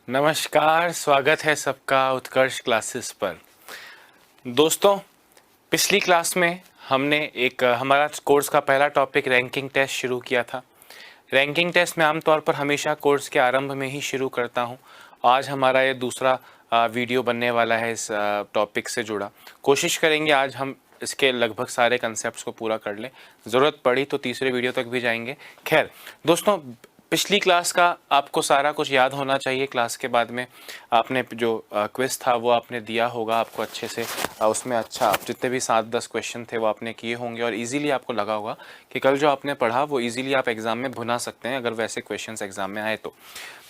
नमस्कार, स्वागत है सबका उत्कर्ष क्लासेस पर। दोस्तों, पिछली क्लास में हमने हमारा कोर्स का पहला टॉपिक रैंकिंग टेस्ट शुरू किया था। रैंकिंग टेस्ट मैं आमतौर पर हमेशा कोर्स के आरंभ में ही शुरू करता हूं। आज हमारा ये दूसरा वीडियो बनने वाला है इस टॉपिक से जुड़ा। कोशिश करेंगे आज हम इसके लगभग सारे कंसेप्ट्स को पूरा कर लें। ज़रूरत पड़ी तो तीसरे वीडियो तक भी जाएंगे। खैर दोस्तों, पिछली क्लास का आपको सारा कुछ याद होना चाहिए। क्लास के बाद में आपने जो क्विज था वो आपने दिया होगा, आपको अच्छे से उसमें अच्छा जितने भी 7-10 क्वेश्चन थे वो आपने किए होंगे और इजीली आपको लगा होगा कि कल जो आपने पढ़ा वो इजीली आप एग्ज़ाम में भुना सकते हैं अगर वैसे क्वेश्चंस एग्ज़ाम में आए तो।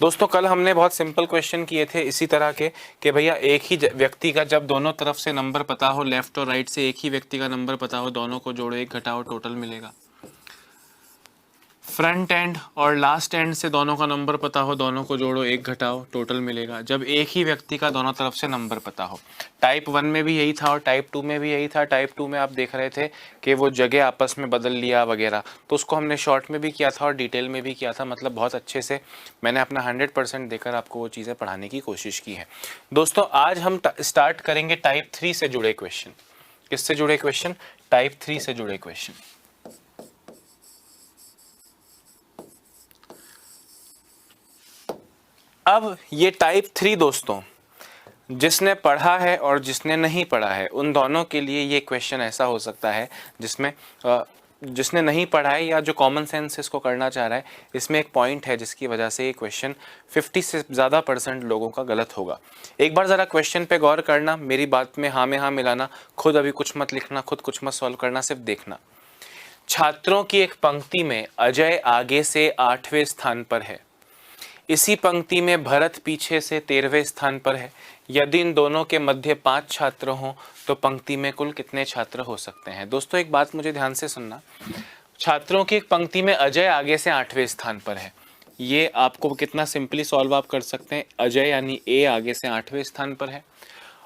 दोस्तों, कल हमने बहुत सिंपल क्वेश्चन किए थे इसी तरह के कि भैया एक ही व्यक्ति का जब दोनों तरफ से नंबर पता हो, लेफ्ट और राइट से एक ही व्यक्ति का नंबर पता हो, दोनों को जोड़ो, एक घटाओ, टोटल मिलेगा। फ्रंट एंड और लास्ट एंड से दोनों का नंबर पता हो, दोनों को जोड़ो, एक घटाओ, टोटल मिलेगा। जब एक ही व्यक्ति का दोनों तरफ से नंबर पता हो। टाइप 1 में भी यही था और टाइप 2 में भी यही था। टाइप 2 में आप देख रहे थे कि वो जगह आपस में बदल लिया वगैरह, तो उसको हमने शॉर्ट में भी किया था और डिटेल में भी किया था। मतलब बहुत अच्छे से मैंने अपना 100% देकर आपको वो चीज़ें पढ़ाने की कोशिश की है। दोस्तों, आज हम स्टार्ट करेंगे टाइप 3 से जुड़े क्वेश्चन। किससे जुड़े क्वेश्चन? टाइप 3 से जुड़े क्वेश्चन। अब ये टाइप 3 दोस्तों, जिसने पढ़ा है और जिसने नहीं पढ़ा है उन दोनों के लिए ये क्वेश्चन ऐसा हो सकता है जिसमें जिसने नहीं पढ़ा है या जो कॉमन सेंस इसको करना चाह रहा है, इसमें एक पॉइंट है जिसकी वजह से ये क्वेश्चन 50 से ज़्यादा % लोगों का गलत होगा। एक बार ज़रा क्वेश्चन पे गौर करना, मेरी बात में हाँ मिलाना, खुद अभी कुछ मत लिखना, खुद कुछ मत सॉल्व करना, सिर्फ देखना। छात्रों की एक पंक्ति में अजय आगे से 8वें स्थान पर है। इसी पंक्ति में भरत पीछे से 13वें स्थान पर है। यदि इन दोनों के मध्य 5 छात्र हों तो पंक्ति में कुल कितने छात्र हो सकते हैं? दोस्तों, एक बात मुझे ध्यान से सुनना। छात्रों की एक पंक्ति में अजय आगे से 8वें स्थान पर है। ये आपको कितना सिंपली सॉल्व आप कर सकते हैं। अजय यानी ए आगे से 8वें स्थान पर है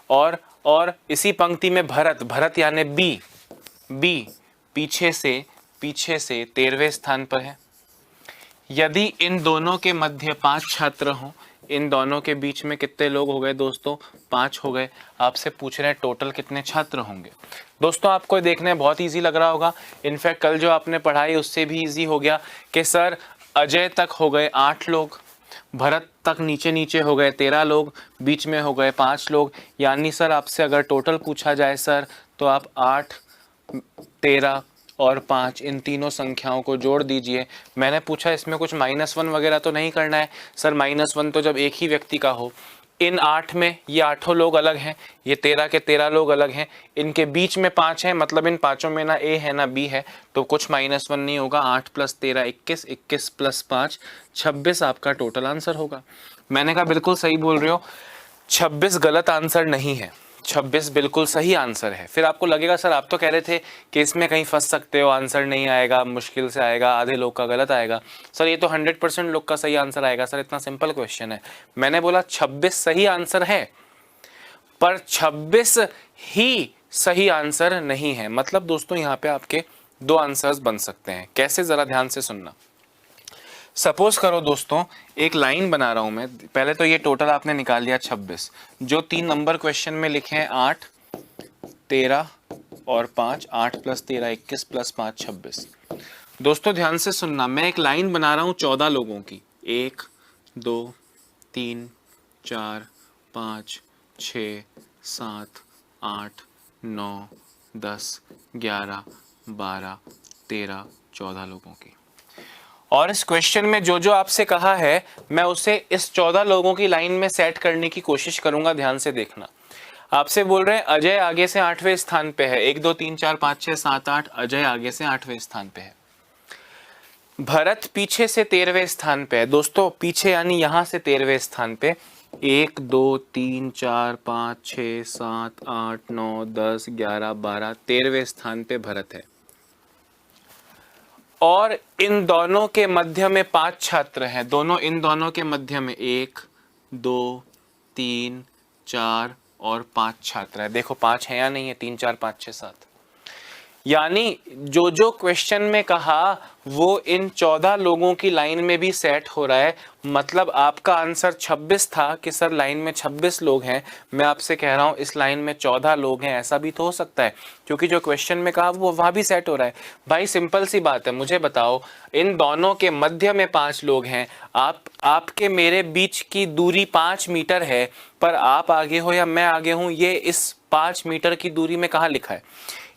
और इसी पंक्ति में भरत यानी बी पीछे से 13वें स्थान पर है। यदि इन दोनों के मध्य 5 छात्र हों, इन दोनों के बीच में कितने लोग हो गए दोस्तों? 5 हो गए। आपसे पूछ रहे हैं टोटल कितने छात्र होंगे। दोस्तों, आपको देखने बहुत इजी लग रहा होगा। इनफैक्ट कल जो आपने पढ़ाई उससे भी इजी हो गया कि सर अजय तक हो गए 8 लोग, भरत तक नीचे हो गए 13 लोग, बीच में हो गए 5 लोग। यानी सर आपसे अगर टोटल पूछा जाए सर, तो आप 8, 13 और 5 इन तीनों संख्याओं को जोड़ दीजिए। मैंने पूछा इसमें कुछ -1 वगैरह तो नहीं करना है। सर -1 तो जब एक ही व्यक्ति का हो। इन 8 में ये 8 लोग अलग हैं, ये 13 के 13 लोग अलग हैं, इनके बीच में 5 हैं, मतलब इन पांचों में ना ए है ना बी है, तो कुछ -1 नहीं होगा। 8 + 13 21, 21 + 5 26 आपका टोटल आंसर होगा। मैंने कहा बिल्कुल सही बोल रहे हो, 26 गलत आंसर नहीं है, 26 बिल्कुल सही आंसर है। फिर आपको लगेगा सर आप तो कह रहे थे कि इसमें कहीं फंस सकते हो, आंसर नहीं आएगा, मुश्किल से आएगा, आधे लोग का गलत आएगा। सर ये तो 100% लोग का सही आंसर आएगा। सर इतना सिंपल क्वेश्चन है। मैंने बोला 26 सही आंसर है, पर 26 ही सही आंसर नहीं है। मतलब दोस्तों, यहाँ पे आपके 2 आंसर्स बन सकते हैं। कैसे? जरा ध्यान से सुनना। सपोज करो दोस्तों, एक लाइन बना रहा हूं मैं। पहले तो ये टोटल आपने निकाल लिया 26, जो 3 नंबर क्वेश्चन में लिखे हैं 8, 13 और 5। 8 + 13 21 + 5 26। दोस्तों ध्यान से सुनना, मैं एक लाइन बना रहा हूं 14 लोगों की। 1 2 3 4 5 6 7 8 9 10 11 12 13 14 लोगों की। और इस क्वेश्चन में जो जो आपसे कहा है, मैं उसे इस 14 लोगों की लाइन में सेट करने की कोशिश करूंगा। ध्यान से देखना। आपसे बोल रहे हैं अजय आगे से 8वें स्थान पे है। 1 2 3 4 5 6 7 8, अजय आगे से 8वें स्थान पे है। भरत पीछे से 13वें स्थान पे है। दोस्तों पीछे यानी यहां से 13वें स्थान पे। 1 2 3 4 5 6 7 8 9 10 11 12 13वें स्थान पे भरत है। और इन दोनों के मध्य में 5 छात्र हैं। इन दोनों के मध्य में 1 2 3 4 और 5 छात्र हैं। देखो 5 है या नहीं है? 3 4 5 6 7। यानी जो जो क्वेश्चन में कहा वो इन 14 लोगों की लाइन में भी सेट हो रहा है। मतलब आपका आंसर 26 था कि सर लाइन में 26 लोग हैं, मैं आपसे कह रहा हूं इस लाइन में 14 लोग हैं, ऐसा भी तो हो सकता है क्योंकि जो क्वेश्चन में कहा वो वहां भी सेट हो रहा है। भाई सिंपल सी बात है, मुझे बताओ इन दोनों के मध्य में 5 लोग हैं, आपके मेरे बीच की दूरी 5 मीटर है, पर आप आगे हो या मैं आगे हूं ये इस 5 मीटर की दूरी में कहाँ लिखा है?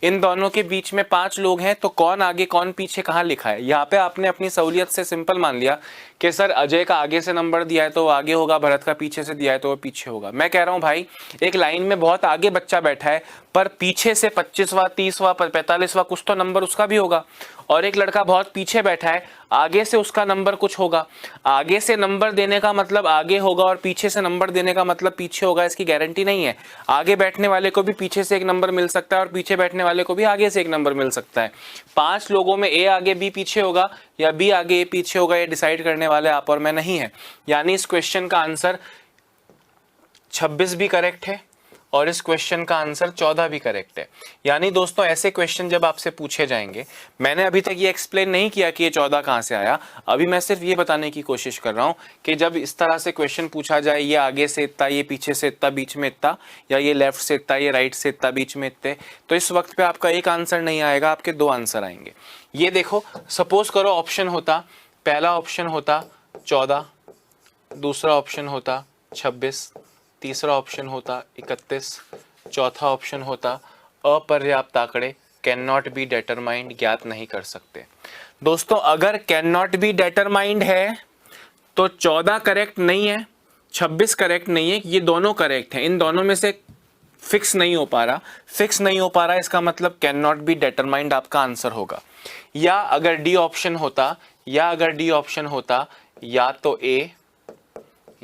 इन दोनों के बीच में 5 लोग हैं तो कौन आगे कौन पीछे कहाँ लिखा है? यहाँ पे आपने अपनी सहूलियत से सिंपल मान लिया कि सर अजय का आगे से नंबर दिया है तो वो आगे होगा, भरत का पीछे से दिया है तो वो पीछे होगा। मैं कह रहा हूँ भाई एक लाइन में बहुत आगे बच्चा बैठा है पर पीछे से 25वां 30वां 45वां कुछ तो नंबर उसका भी होगा, और एक लड़का बहुत पीछे बैठा है आगे से उसका नंबर कुछ होगा। आगे से नंबर देने का मतलब आगे होगा और पीछे से नंबर देने का मतलब पीछे होगा, इसकी गारंटी नहीं है। आगे बैठने वाले को भी पीछे से एक नंबर मिल सकता है और पीछे बैठने वाले को भी आगे से एक नंबर मिल सकता है। 5 लोगों में ए आगे बी पीछे होगा या बी आगे ए पीछे होगा, ये डिसाइड करने वाले आप और मैं नहीं है। यानी इस क्वेश्चन का आंसर 26 भी करेक्ट है और इस क्वेश्चन का आंसर 14 भी करेक्ट है। यानी दोस्तों ऐसे क्वेश्चन जब आपसे पूछे जाएंगे, मैंने अभी तक ये एक्सप्लेन नहीं किया कि ये 14 कहाँ से आया, अभी मैं सिर्फ ये बताने की कोशिश कर रहा हूँ कि जब इस तरह से क्वेश्चन पूछा जाए, ये आगे से इतना, ये पीछे से इतना, बीच में इतना, या ये लेफ्ट से इतना, ये राइट से इतना, बीच में इतने, तो इस वक्त पे आपका एक आंसर नहीं आएगा, आपके 2 आंसर आएंगे। ये देखो सपोज करो ऑप्शन होता, पहला ऑप्शन होता 14, दूसरा ऑप्शन होता 26, तीसरा ऑप्शन होता 31, चौथा ऑप्शन होता अपर्याप्त आंकड़े कैन नॉट बी डिटरमाइंड, ज्ञात नहीं कर सकते। दोस्तों अगर कैन नॉट बी डिटरमाइंड है तो 14 करेक्ट नहीं है, 26 करेक्ट नहीं है, ये दोनों करेक्ट हैं। इन दोनों में से फिक्स नहीं हो पा रहा, फिक्स नहीं हो पा रहा इसका मतलब कैन नॉट बी डिटरमाइंड आपका आंसर होगा। या अगर डी ऑप्शन होता, या अगर डी ऑप्शन होता या तो ए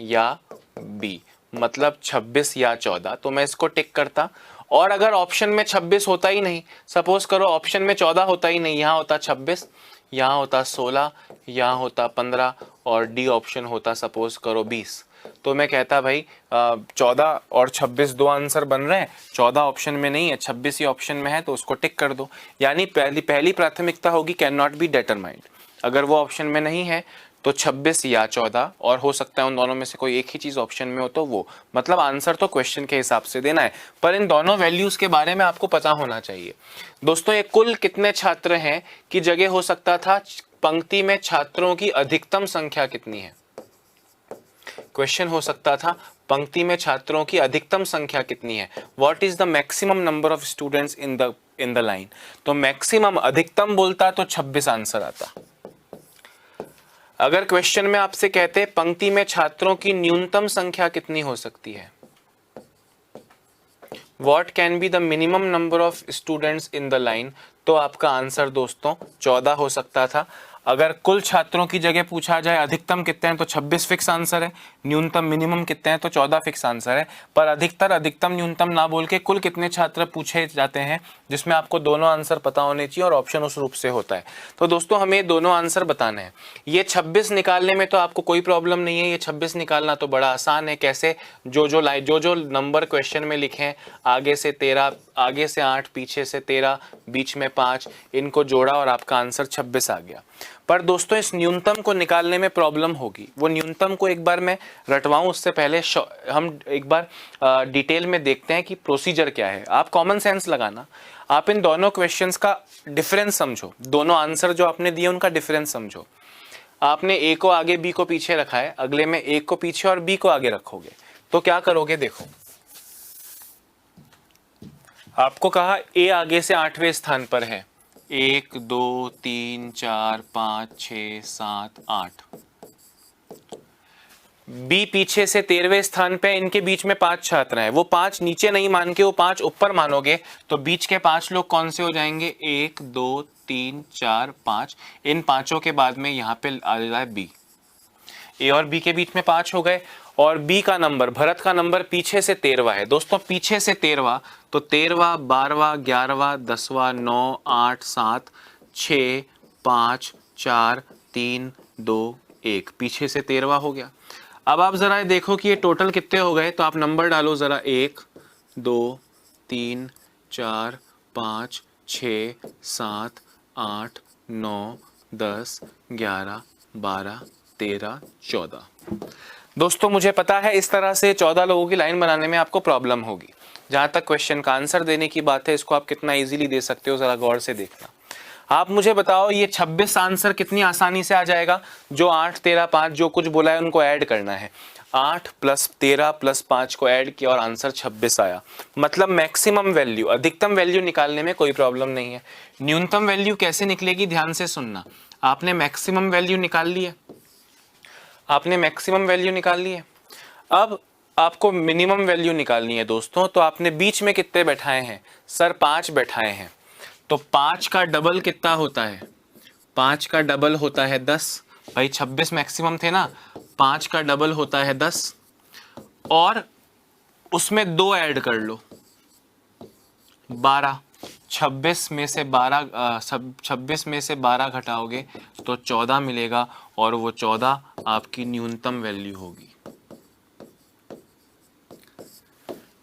या बी, मतलब 26 या 14, तो मैं इसको टिक करता। और अगर ऑप्शन में 26 होता ही नहीं, सपोज करो ऑप्शन में 14 होता ही नहीं, यहाँ होता 26, यहाँ होता 16, यहाँ होता 15 और डी ऑप्शन होता सपोज करो 20, तो मैं कहता भाई 14 और 26 दो आंसर बन रहे हैं, 14 ऑप्शन में नहीं है, 26 ही ऑप्शन में है, तो उसको टिक कर दो। यानी पहली प्राथमिकता होगी कैन नॉट बी डिटरमाइंड। अगर वो ऑप्शन में नहीं है तो 26 या 14, और हो सकता है उन दोनों में से कोई एक ही चीज ऑप्शन में हो तो वो, मतलब आंसर तो क्वेश्चन के हिसाब से देना है, पर इन दोनों वैल्यूज के बारे में आपको पता होना चाहिए। दोस्तों ये कुल कितने छात्र हैं की जगह हो सकता था पंक्ति में छात्रों की अधिकतम संख्या कितनी है। क्वेश्चन हो सकता था पंक्ति में छात्रों की अधिकतम संख्या कितनी है, what is the maximum number of students in the line. तो मैक्सिमम अधिकतम बोलता तो 26 आंसर आता। अगर क्वेश्चन में आपसे कहते पंक्ति में छात्रों की न्यूनतम संख्या कितनी हो सकती है, what can be the minimum number of students in the line, तो आपका आंसर दोस्तों 14 हो सकता था। अगर कुल छात्रों की जगह पूछा जाए अधिकतम कितने हैं तो 26 फिक्स आंसर है, न्यूनतम मिनिमम कितने हैं तो 14 फिक्स आंसर है। पर अधिकतर अधिकतम न्यूनतम ना बोल के कुल कितने छात्र पूछे जाते हैं, जिसमें आपको दोनों आंसर पता होने चाहिए और ऑप्शन उस रूप से होता है। तो दोस्तों हमें दोनों आंसर बताने हैं। ये 26 निकालने में तो आपको कोई प्रॉब्लम नहीं है, ये 26 निकालना तो बड़ा आसान है। कैसे, जो नंबर क्वेश्चन में लिखे हैं, आगे से 13, आगे से 8, पीछे से 13, बीच में 5, इनको जोड़ा और आपका आंसर 26 आ गया। पर दोस्तों इस न्यूनतम को निकालने में प्रॉब्लम होगी। वो न्यूनतम को एक बार मैं रटवाऊं उससे पहले हम एक बार डिटेल में देखते हैं कि प्रोसीजर क्या है। आप कॉमन सेंस लगाना, आप इन दोनों क्वेश्चंस का डिफरेंस समझो, दोनों आंसर जो आपने दिए उनका डिफरेंस समझो। आपने ए को आगे बी को पीछे रखा है, अगले में ए को पीछे और बी को आगे रखोगे तो क्या करोगे। देखो आपको कहा ए आगे से 8वें स्थान पर है, 1 2 3 4 5 6 7 8, बी पीछे से 13वें स्थान पे, इनके बीच में 5 छात्र हैं, वो 5 नीचे नहीं मान के वो 5 ऊपर मानोगे तो बीच के 5 लोग कौन से हो जाएंगे, 1 2 3 4 5, इन पांचों के बाद में यहाँ पे आ जाए बी। ए और बी के बीच में 5 हो गए और बी का नंबर, भरत का नंबर पीछे से 13वां है। दोस्तों पीछे से 13वां तो 13वां 12वां 11वां 10वां 9 8 7 6 5 4 3 2 1, पीछे से 13वां हो गया। अब आप जरा देखो कि ये टोटल कितने हो गए, तो आप नंबर डालो जरा, 1 2 3 4 5 6, 7, 8, 9, 10, 11, 12, 13, 14। दोस्तों मुझे पता है इस तरह से 14 लोगों की लाइन बनाने में आपको प्रॉब्लम होगी। जहाँ तक क्वेश्चन का आंसर देने की बात है, इसको आप कितना इजीली दे सकते हो ज़रा गौर से देखना। आप मुझे बताओ ये 26 आंसर कितनी आसानी से आ जाएगा। जो 8, 13, 5 जो कुछ बोला है उनको ऐड करना है। 8 + 13 + 5 को ऐड किया और आंसर 26 आया। मतलब मैक्सिमम वैल्यू, अधिकतम वैल्यू निकालने में कोई प्रॉब्लम नहीं है। न्यूनतम वैल्यू कैसे निकलेगी, ध्यान से सुनना। आपने मैक्सिमम वैल्यू निकाल ली है, आपने मैक्सिमम वैल्यू निकाल ली है। अब आपको मिनिमम वैल्यू निकालनी है दोस्तों। तो आपने बीच में कितने बैठाए हैं सर, 5 बैठाए हैं। तो 5 का डबल कितना होता है, 5 का डबल होता है 10। भाई 26 मैक्सिमम थे ना, 5 का डबल होता है 10 और उसमें 2 ऐड कर लो 12। 26 में से 12 26 में से 12 घटाओगे तो 14 मिलेगा और वो 14 आपकी न्यूनतम वैल्यू होगी।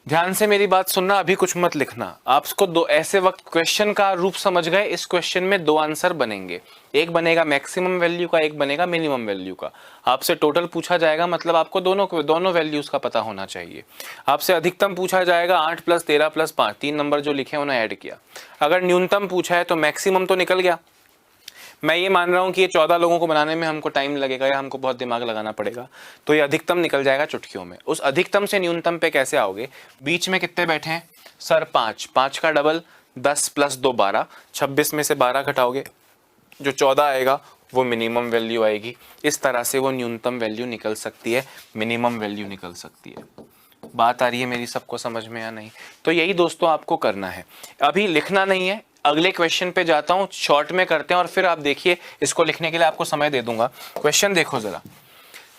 ध्यान से मेरी बात सुनना, अभी कुछ मत लिखना। आपको दो ऐसे वक्त क्वेश्चन का रूप समझ गए। इस क्वेश्चन में 2 आंसर बनेंगे, एक बनेगा मैक्सिमम वैल्यू का, एक बनेगा मिनिमम वैल्यू का। आपसे टोटल पूछा जाएगा, मतलब आपको दोनों वैल्यूज का पता होना चाहिए। आपसे अधिकतम पूछा जाएगा 8 + 13 + 5, 3 नंबर जो लिखे उन्हें ऐड किया। अगर न्यूनतम पूछा है तो मैक्सिमम तो निकल गया। मैं ये मान रहा हूँ कि ये 14 लोगों को बनाने में हमको टाइम लगेगा या हमको बहुत दिमाग लगाना पड़ेगा, तो ये अधिकतम निकल जाएगा चुटकियों में। उस अधिकतम से न्यूनतम पे कैसे आओगे, बीच में कितने बैठे हैं सर, 5, 5 का डबल 10 + 2 12, 26 में से 12 घटाओगे जो 14 आएगा वो मिनिमम वैल्यू आएगी। इस तरह से वो न्यूनतम वैल्यू निकल सकती है, मिनिमम वैल्यू निकल सकती है। बात आ रही है मेरी सबको समझ में या नहीं? तो यही दोस्तों आपको करना है, अभी लिखना नहीं है। अगले क्वेश्चन पे जाता हूं, शॉर्ट में करते हैं और फिर आप देखिए, इसको लिखने के लिए आपको समय दे दूंगा। क्वेश्चन देखो जरा।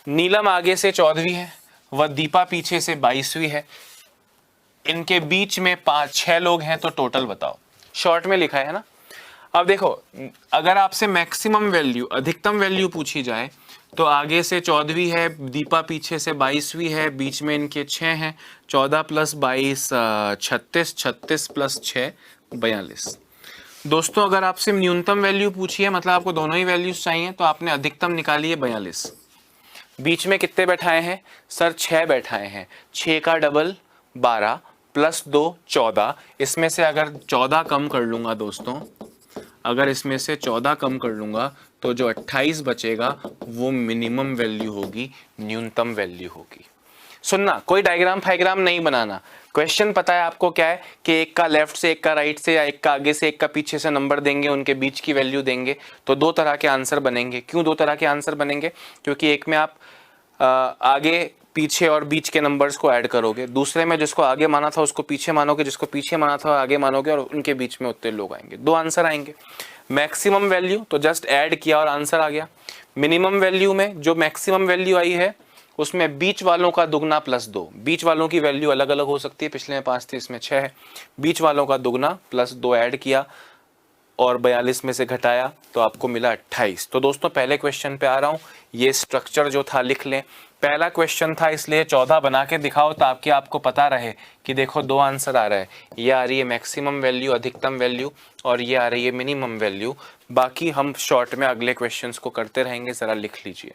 नीलम आगे से 14वीं है व दीपा पीछे से 22वीं है। इनके बीच में 5-6 लोग हैं, तो टोटल बताओ। शॉर्ट में लिखा है ना। अब देखो, अगर आपसे मैक्सिमम वैल्यू, अधिकतम वैल्यू पूछी जाए तो आगे से 14वीं है, दीपा पीछे से 22वीं है, बीच में इनके 6 हैं। 14 + 22 36, 36 + 6 42। दोस्तों अगर आपसे न्यूनतम वैल्यू पूछी है, मतलब आपको दोनों ही वैल्यूज चाहिए, तो आपने अधिकतम निकाली है 42। बीच में कितने बैठाए हैं सर, 6 बैठाए हैं। 6 का डबल 12 + 2 14। इसमें से अगर 14 कम कर लूंगा दोस्तों, अगर इसमें से 14 कम कर लूंगा तो जो 28 बचेगा वो मिनिमम वैल्यू होगी, न्यूनतम वैल्यू होगी। सुनना, कोई डायग्राम फाइग्राम नहीं बनाना। क्वेश्चन पता है आपको क्या है कि एक का लेफ्ट से, एक का राइट से, या एक का आगे से, एक का पीछे से नंबर देंगे, उनके बीच की वैल्यू देंगे, तो 2 तरह के आंसर बनेंगे। क्यों 2 तरह के आंसर बनेंगे? क्योंकि एक में आप आगे पीछे और बीच के नंबर्स को ऐड करोगे, दूसरे में जिसको आगे माना था उसको पीछे मानोगे, जिसको पीछे माना था आगे मानोगे, और उनके बीच में उतने लोग आएंगे। 2 आंसर आएंगे। मैक्सिमम वैल्यू तो जस्ट ऐड किया और आंसर आ गया। मिनिमम वैल्यू में जो मैक्सिमम वैल्यू आई है उसमें बीच वालों का दुगना प्लस 2। बीच वालों की वैल्यू अलग अलग हो सकती है, पिछले में 5 थी, इसमें 6 है। बीच वालों का दुगना प्लस 2 ऐड किया और 42 में से घटाया तो आपको मिला 28। तो दोस्तों पहले क्वेश्चन पे आ रहा हूं, ये स्ट्रक्चर जो था लिख लें। पहला क्वेश्चन था इसलिए 14 बना के दिखाओ ताकि आपको पता रहे कि देखो 2 आंसर आ रहा है। ये आ रही है मैक्सिमम वैल्यू, अधिकतम वैल्यू, और ये आ रही है मिनिमम वैल्यू। बाकी हम शॉर्ट में अगले क्वेश्चंस को करते रहेंगे, जरा लिख लीजिए।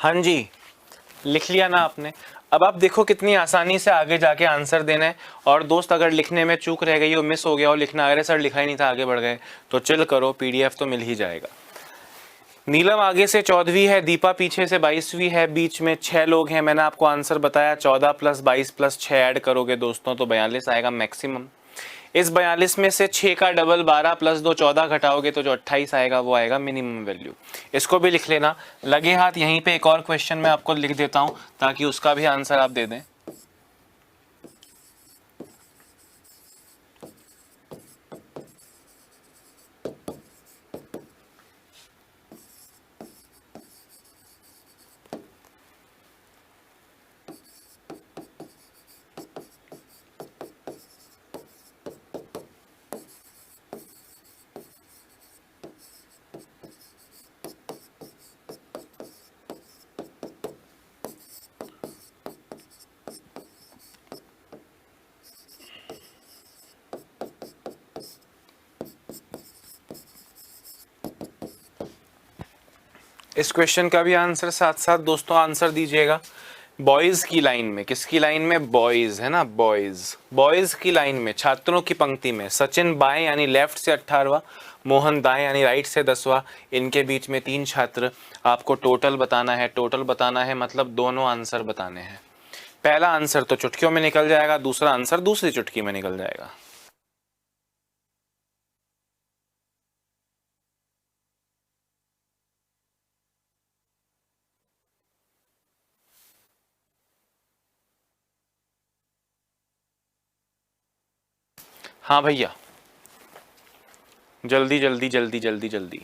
हाँ जी, लिख लिया ना आपने। अब आप देखो कितनी आसानी से आगे जाके आंसर देना है। और दोस्त अगर लिखने में चूक रह गई हो, मिस हो गया हो लिखना, अरे सर लिखा ही नहीं था आगे बढ़ गए, तो चिल करो, पीडीएफ तो मिल ही जाएगा। नीलम आगे से 14वीं है, दीपा पीछे से 22वीं है, बीच में 6 लोग हैं। मैंने आपको आंसर बताया 14 + 22 + 6 ऐड करोगे दोस्तों तो 42 आएगा मैक्सिमम। इस 42 में से 6 का डबल 12 + 2 14 घटाओगे तो जो 28 आएगा वो आएगा मिनिमम वैल्यू। इसको भी लिख लेना। लगे हाथ यहीं पे एक और क्वेश्चन मैं आपको लिख देता हूं ताकि उसका भी आंसर आप दे दें। इस क्वेश्चन का भी आंसर साथ साथ दोस्तों आंसर दीजिएगा। बॉयज की लाइन में, किसकी लाइन में? बॉयज है ना, बॉयज। बॉयज की लाइन में छात्रों की पंक्ति में सचिन बाएं यानी लेफ्ट से 18वां, मोहन दाएं यानी राइट से 10वां, इनके बीच में 3 छात्र। आपको टोटल बताना है। टोटल बताना है मतलब दोनों आंसर बताने हैं। पहला आंसर तो चुटकियों में निकल जाएगा, दूसरा आंसर दूसरी चुटकी में निकल जाएगा। हाँ भैया, जल्दी जल्दी जल्दी जल्दी जल्दी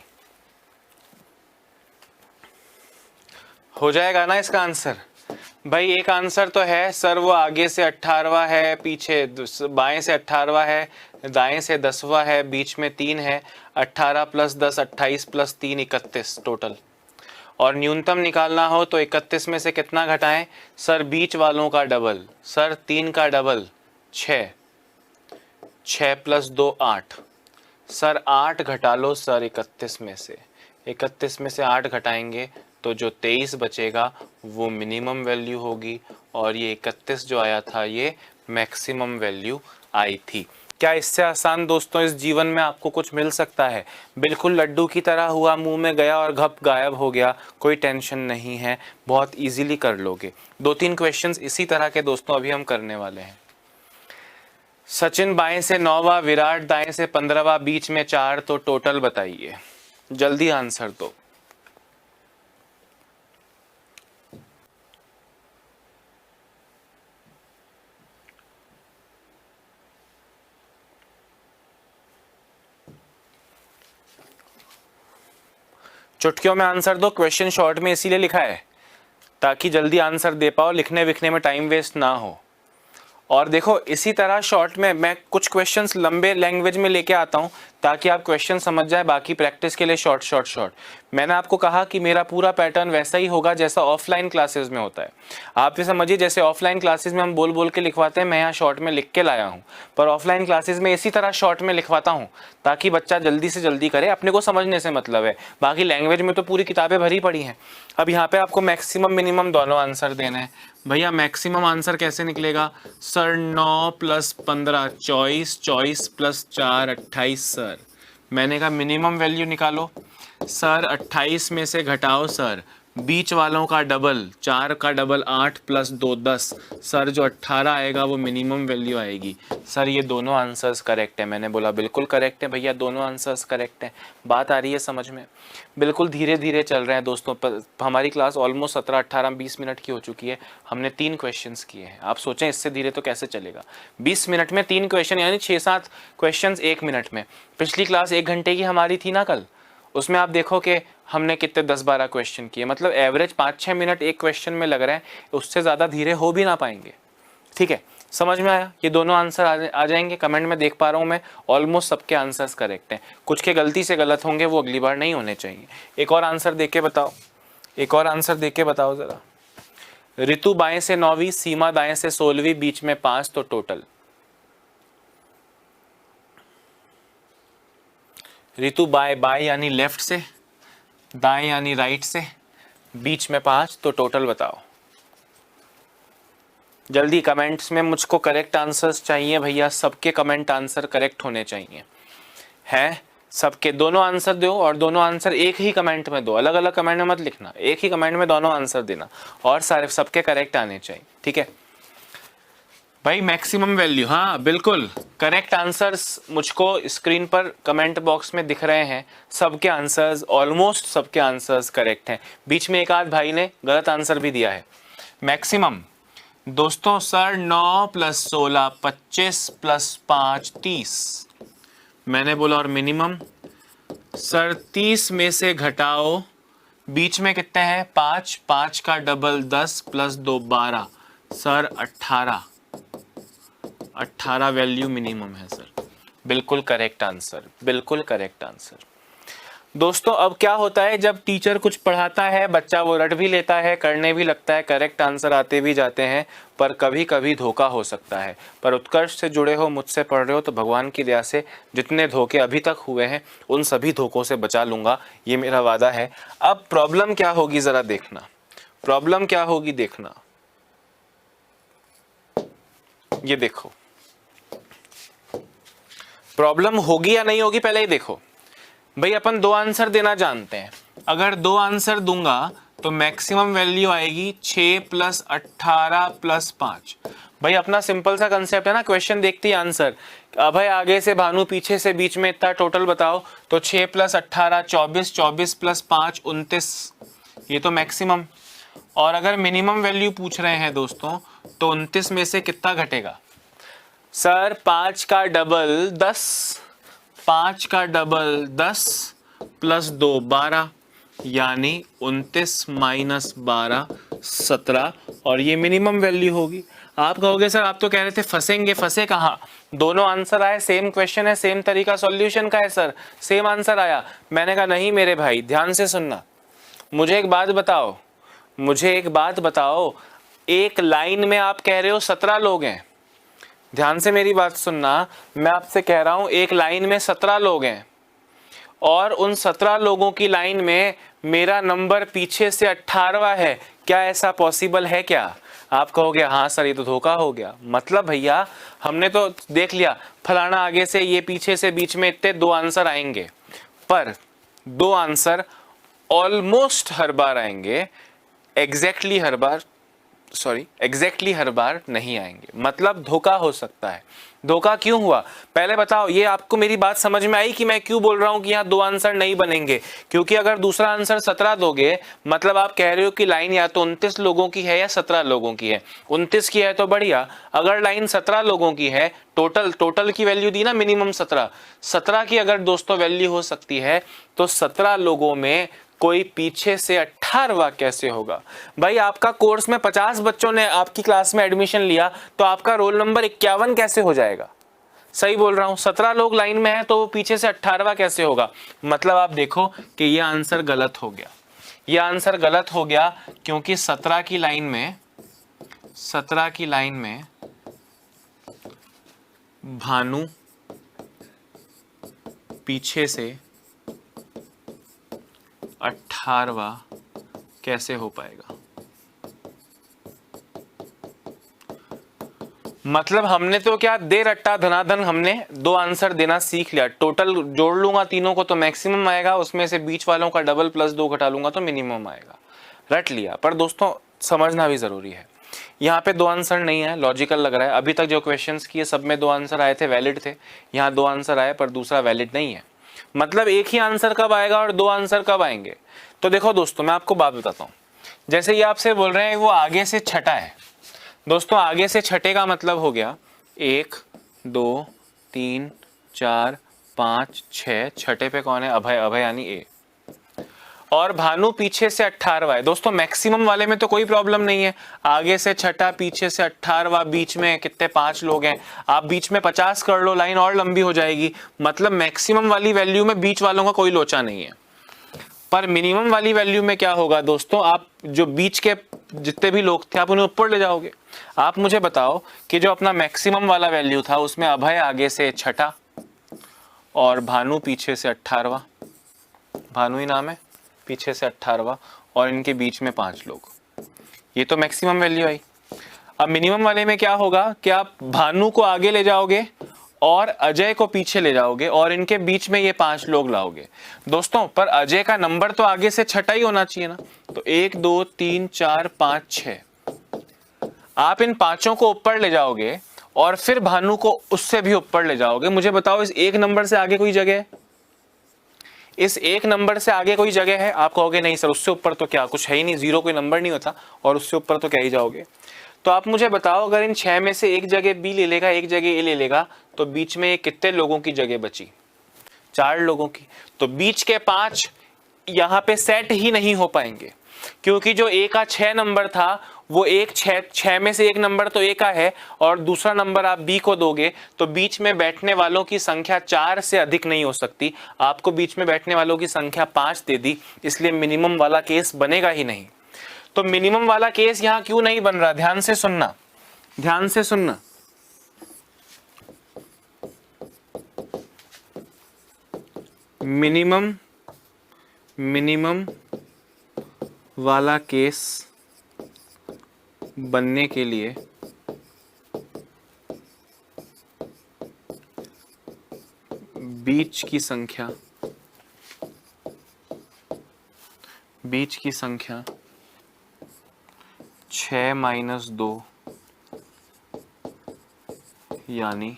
हो जाएगा ना इसका आंसर। भाई एक आंसर तो है सर, वो आगे से 18वां है, पीछे बाएं से 18वां है, दाएं से 10वां है, बीच में 3 है। 18 + 10 28 + 3 31 टोटल। और न्यूनतम निकालना हो तो 31 में से कितना घटाएं? सर बीच वालों का डबल। सर 3 का डबल 6, 6 + 2 8। सर 8 घटा लो सर 31 में से। 31 में से 8 घटाएंगे तो जो 23 बचेगा वो मिनिमम वैल्यू होगी, और ये 31 जो आया था ये मैक्सिमम वैल्यू आई थी। क्या इससे आसान दोस्तों इस जीवन में आपको कुछ मिल सकता है? बिल्कुल लड्डू की तरह हुआ, मुंह में गया और घप गायब हो गया, कोई टेंशन नहीं है, बहुत इजीली कर लोगे। 2-3 क्वेश्चंस इसी तरह के दोस्तों अभी हम करने वाले हैं। सचिन बाएं से 9वां, विराट दाएं से 15वां, बीच में 4, तो टोटल बताइए। जल्दी आंसर दो। चुटकियों में आंसर दो। क्वेश्चन शॉर्ट में इसीलिए लिखा है ताकि जल्दी आंसर दे पाओ, लिखने विखने में टाइम वेस्ट ना हो। और देखो इसी तरह शॉर्ट में मैं कुछ क्वेश्चंस लंबे लैंग्वेज में लेके आता हूं ताकि आप क्वेश्चन समझ जाए, बाकी प्रैक्टिस के लिए शॉर्ट शॉर्ट शॉर्ट। मैंने आपको कहा कि मेरा पूरा पैटर्न वैसा ही होगा जैसा ऑफलाइन क्लासेस में होता है। आप ये समझिए जैसे ऑफलाइन क्लासेस में हम बोल बोल के लिखवाते हैं, मैं यहाँ शॉर्ट में लिख के लाया हूँ, पर ऑफलाइन क्लासेस में इसी तरह शॉर्ट में लिखवाता हूँ ताकि बच्चा जल्दी से जल्दी करे, अपने को समझने से मतलब है, बाकी लैंग्वेज में तो पूरी किताबें भरी पड़ी हैं। अब यहाँ पे आपको मैक्सिमम मिनिमम दोनों आंसर देना है। भैया मैक्सिमम आंसर कैसे निकलेगा? सर 9 + 15 24, 24 + 4 28। सर मैंने कहा मिनिमम वैल्यू निकालो। सर 28 में से घटाओ सर बीच वालों का डबल, 4 का डबल 8 + 2 10। सर जो 18 आएगा वो मिनिमम वैल्यू आएगी। सर ये दोनों आंसर्स करेक्ट है। मैंने बोला बिल्कुल करेक्ट है भैया, दोनों आंसर्स करेक्ट है। बात आ रही है समझ में? बिल्कुल धीरे धीरे चल रहे हैं दोस्तों। हमारी क्लास ऑलमोस्ट 17 18 20 मिनट की हो चुकी है। हमने 3 क्वेश्चंस किए हैं। आप सोचें इससे धीरे तो कैसे चलेगा? 20 मिनट में 3 क्वेश्चन यानी 6-7 क्वेश्चंस 1 मिनट में। पिछली क्लास 1 घंटे की हमारी थी ना कल, उसमें आप देखो कि हमने कितने 10-12 क्वेश्चन किए, मतलब एवरेज 5-6 मिनट एक क्वेश्चन में लग रहे हैं, उससे ज़्यादा धीरे हो भी ना पाएंगे। ठीक है, समझ में आया? ये दोनों आंसर आ जाएंगे। कमेंट में देख पा रहा हूँ मैं ऑलमोस्ट सबके आंसर्स करेक्ट हैं। कुछ के गलती से गलत होंगे, वो अगली बार नहीं होने चाहिए। एक और आंसर देख के बताओ, एक और आंसर देख के बताओ ज़रा। ऋतु बाएं से 9वीं, सीमा दाएं से 16वीं, बीच में 5, तो टोटल। ऋतु बाएं, बाएं यानी लेफ्ट से, दाएं यानी राइट से, बीच में 5, तो टोटल बताओ जल्दी कमेंट्स में। मुझको करेक्ट आंसर्स चाहिए भैया, सबके कमेंट आंसर करेक्ट होने चाहिए हैं। सबके दोनों आंसर दो, और दोनों आंसर एक ही कमेंट में दो, अलग अलग कमेंट में मत लिखना, एक ही कमेंट में दोनों आंसर देना, और सारे सबके करेक्ट आने चाहिए, ठीक है भाई। मैक्सिमम वैल्यू, हाँ बिल्कुल करेक्ट आंसर्स मुझको स्क्रीन पर कमेंट बॉक्स में दिख रहे हैं, सबके आंसर्स, ऑलमोस्ट सबके आंसर्स करेक्ट हैं। बीच में एक आध भाई ने गलत आंसर भी दिया है। मैक्सिमम दोस्तों सर 9 + 16 25 + 5 30, मैंने बोला। और मिनिमम सर 30 में से घटाओ, बीच में कितने हैं 5, 5 का डबल 10 + 2 12, सर 18 वैल्यू मिनिमम है सर। बिल्कुल करेक्ट आंसर, बिल्कुल करेक्ट आंसर। दोस्तों अब क्या होता है, जब टीचर कुछ पढ़ाता है बच्चा वो रट भी लेता है, करने भी लगता है, करेक्ट आंसर आते भी जाते हैं, पर कभी कभी धोखा हो सकता है। पर उत्कर्ष से जुड़े हो, मुझसे पढ़ रहे हो, तो भगवान की दया से जितने धोखे अभी तक हुए हैं उन सभी धोखों से बचा लूँगा, ये मेरा वादा है। अब प्रॉब्लम क्या होगी ज़रा देखना, प्रॉब्लम क्या होगी देखना। ये देखो प्रॉब्लम होगी या नहीं होगी पहले ही देखो भाई। अपन 2 आंसर देना जानते हैं, अगर 2 आंसर दूंगा तो मैक्सिमम वैल्यू आएगी 6 + 18 + 5। भाई अपना सिंपल सा कंसेप्ट है ना, क्वेश्चन देखते ही आंसर। अब भाई आगे से भानु, पीछे से बीच में इतना टोटल बताओ, तो 6 + 18 24, 24 + 5 29, ये तो मैक्सिमम। और अगर मिनिमम वैल्यू पूछ रहे हैं दोस्तों, तो 29 में से कितना घटेगा सर? 5 का डबल 10, 5 का डबल 10 + 2 12, यानी 29 - 12 17, और ये मिनिमम वैल्यू होगी। आप कहोगे सर आप तो कह रहे थे फंसेंगे, फंसे कहाँ? दोनों आंसर आए, सेम क्वेश्चन है, सेम तरीका सॉल्यूशन का है सर, सेम आंसर आया। मैंने कहा नहीं मेरे भाई, ध्यान से सुनना, मुझे एक बात बताओ, मुझे एक बात बताओ, एक लाइन में आप कह रहे हो 17 लोग हैं, ध्यान से मेरी बात सुनना, मैं आपसे कह रहा हूं एक लाइन में 17 लोग हैं, और उन 17 लोगों की लाइन में मेरा नंबर पीछे से 18वां है, क्या ऐसा पॉसिबल है क्या? आप कहोगे हाँ सर ये तो धोखा हो गया। मतलब भैया हमने तो देख लिया, फलाना आगे से, ये पीछे से, बीच में इतने 2 आंसर आएंगे, पर 2 आंसर ऑलमोस्ट हर बार आएंगे, एग्जैक्टली हर बार नहीं आएंगे। मतलब धोखा हो सकता है। धोखा क्यों हुआ पहले बताओ, ये आपको मेरी बात समझ में आई कि मैं क्यों बोल रहा हूं कि यहाँ 2 आंसर नहीं बनेंगे? क्योंकि अगर दूसरा आंसर 17 दोगे, मतलब आप कह रहे हो कि लाइन या तो 29 लोगों की है या 17 लोगों की है। 29 की है तो बढ़िया, अगर लाइन 17 लोगों की है, टोटल की वैल्यू दी ना मिनिमम 17 की अगर दोस्तों वैल्यू हो सकती है, तो 17 लोगों में कोई पीछे से 18वां कैसे होगा? भाई आपका कोर्स में 50 बच्चों ने आपकी क्लास में एडमिशन लिया, तो आपका रोल नंबर 51 कैसे हो जाएगा? सही बोल रहा हूं, 17 लोग लाइन में हैं तो वो पीछे से 18वां कैसे होगा? मतलब आप देखो कि ये आंसर गलत हो गया, ये आंसर गलत हो गया, क्योंकि 17 की लाइन में भानु पीछे से 18वां कैसे हो पाएगा? मतलब हमने तो क्या दे रट्टा धनाधन, हमने 2 आंसर देना सीख लिया। टोटल जोड़ लूंगा तीनों को तो मैक्सिमम आएगा, उसमें से बीच वालों का डबल प्लस 2 घटा लूंगा तो मिनिमम आएगा। रट लिया। पर दोस्तों समझना भी जरूरी है, यहाँ पे 2 आंसर नहीं है, लॉजिकल लग रहा है। अभी तक जो क्वेश्चंस किए सब में 2 आंसर आए थे, वैलिड थे। यहाँ 2 आंसर आए पर दूसरा वैलिड नहीं है। मतलब एक ही आंसर कब आएगा और 2 आंसर कब आएंगे? तो देखो दोस्तों मैं आपको बात बताता हूँ, जैसे ये आपसे बोल रहे हैं वो आगे से छठा है। दोस्तों आगे से छठे का मतलब हो गया 1 2 3 4 5 6, छठे पे कौन है? अभय यानी ए। और भानु पीछे से 18वां है। दोस्तों मैक्सिमम वाले में तो कोई प्रॉब्लम नहीं है, आगे से छठा पीछे से 18वां, बीच में कितने 5 लोग हैं, आप बीच में 50 कर लो, लाइन और लंबी हो जाएगी। मतलब मैक्सिमम वाली वैल्यू में बीच वालों का कोई लोचा नहीं है। पर मिनिमम वाली वैल्यू में क्या होगा दोस्तों, आप जो बीच के जितने भी लोग थे आप उन्हें ऊपर ले जाओगे। आप मुझे बताओ कि जो अपना मैक्सिमम वाला वैल्यू था उसमें अभय आगे से छठा और भानु पीछे से 18वां, भानु ही नाम है, पीछे से 18वां, और इनके बीच में 5 लोग। ये तो मैक्सिमम वैल्यू आई। अब मिनिमम वाले में क्या होगा कि आप भानु को आगे ले जाओगे और अजय को पीछे ले जाओगे और इनके बीच में ये 5 लोग लाओगे। दोस्तों पर अजय का नंबर तो आगे से छठा ही होना चाहिए ना, तो 1 2 3 4 5 6। आप इन पांचों को ऊपर ले जाओगे और फिर भानु को उससे भी ऊपर ले जाओगे। मुझे बताओ इस एक नंबर से आगे कोई जगह है? इस एक नंबर से आगे कोई जगह है? आप कहोगे नहीं सर उससे ऊपर तो क्या कुछ है ही नहीं, जीरो कोई नंबर नहीं होता और उससे ऊपर तो क्या ही जाओगे। तो आप मुझे बताओ अगर इन 6 में से एक जगह बी ले लेगा, एक जगह ए ले लेगा, तो बीच में कितने लोगों की जगह बची? 4 लोगों की। तो बीच के 5 यहां पे सेट ही नहीं हो पाएंगे, क्योंकि जो ए का 6 नंबर था वो एक 6 में से एक नंबर तो ए का है और दूसरा नंबर आप बी को दोगे, तो बीच में बैठने वालों की संख्या 4 से अधिक नहीं हो सकती। आपको बीच में बैठने वालों की संख्या 5 दे दी, इसलिए मिनिमम वाला केस बनेगा ही नहीं। तो मिनिमम वाला केस यहां क्यों नहीं बन रहा? ध्यान से सुनना, ध्यान से सुनना। मिनिमम वाला केस बनने के लिए बीच की संख्या 6 माइनस 2 यानी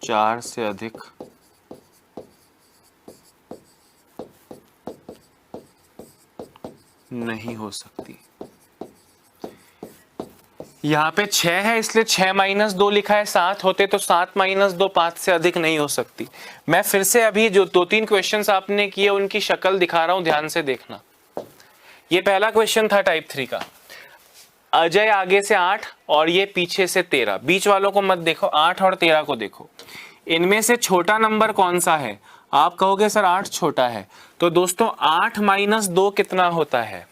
4 से अधिक नहीं हो सकती। यहाँ पे 6 है इसलिए 6 माइनस 2 लिखा है, 7 होते तो 7 माइनस 2 5 से अधिक नहीं हो सकती। मैं फिर से अभी जो 2-3 क्वेश्चंस आपने किए उनकी शक्ल दिखा रहा हूं, ध्यान से देखना। ये पहला क्वेश्चन था टाइप 3 का। अजय आगे से 8 और ये पीछे से 13। बीच वालों को मत देखो, 8 और 13 को देखो। इनमें से छोटा नंबर कौन सा है? आप कहोगे सर 8 छोटा है। तो दोस्तों 8 माइनस 2 कितना होता है?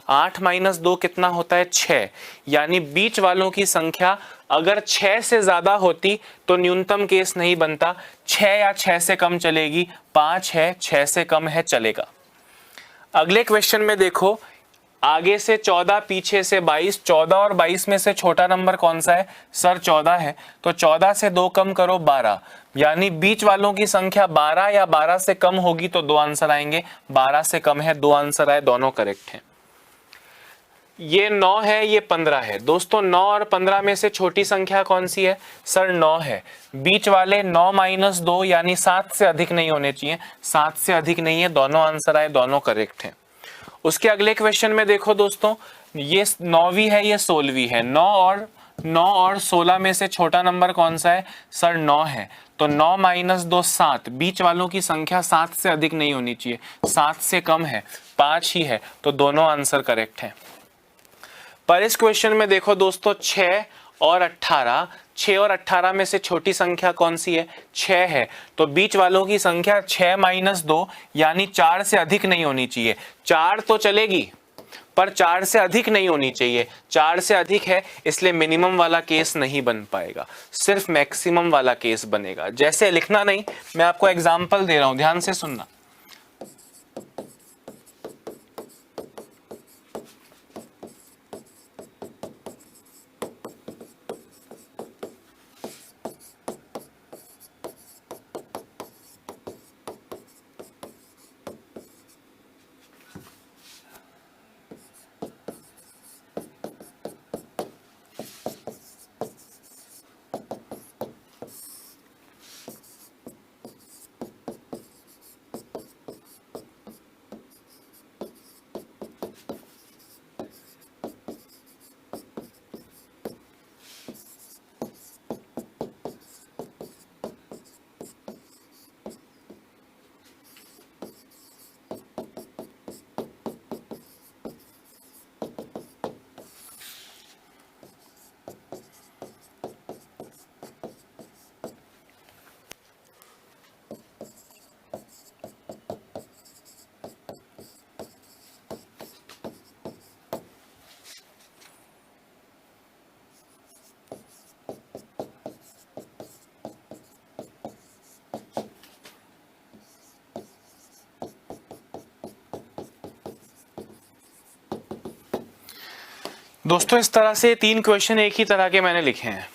8 माइनस 2 कितना होता है? 6। यानी बीच वालों की संख्या अगर 6 से ज्यादा होती तो न्यूनतम केस नहीं बनता, 6 या 6 से कम चलेगी। 5 है, 6 से कम है, चलेगा। अगले क्वेश्चन में देखो, आगे से 14 पीछे से 22। 14 और 22 में से छोटा नंबर कौन सा है? सर 14 है। तो 14 से 2 कम करो 12, यानी बीच वालों की संख्या 12 या 12 से कम होगी तो 2 आंसर आएंगे। 12 से कम है, 2 आंसर आए, दोनों करेक्ट हैं। ये 9 है, ये 15 है। दोस्तों 9 और 15 में से छोटी संख्या कौन सी है? सर 9 है। बीच वाले 9 माइनस 2 यानी 7 से अधिक नहीं होने चाहिए, 7 से अधिक नहीं है, दोनों आंसर आए, दोनों करेक्ट हैं। उसके अगले क्वेश्चन में देखो दोस्तों, ये 9वीं है, ये 16वीं है। 9 और 16 में से छोटा नंबर कौन सा है? सर 9 है। तो 9 माइनस 2 7। बीच वालों की संख्या 7 से अधिक नहीं होनी चाहिए, 7 से कम है, 5 ही है, तो दोनों आंसर करेक्ट हैं। पर इस क्वेश्चन में देखो दोस्तों, 6 और 18, 6 और 18 में से छोटी संख्या कौन सी है? 6 है। तो बीच वालों की संख्या 6 माइनस 2 यानी 4 से अधिक नहीं होनी चाहिए। 4 तो चलेगी पर 4 से अधिक नहीं होनी चाहिए। 4 से अधिक है इसलिए मिनिमम वाला केस नहीं बन पाएगा, सिर्फ मैक्सिमम वाला केस बनेगा। जैसे लिखना नहीं, मैं आपको एग्जाम्पल दे रहा हूं, ध्यान से सुनना। दोस्तों इस तरह से 3 क्वेश्चन एक ही तरह के मैंने लिखे हैं।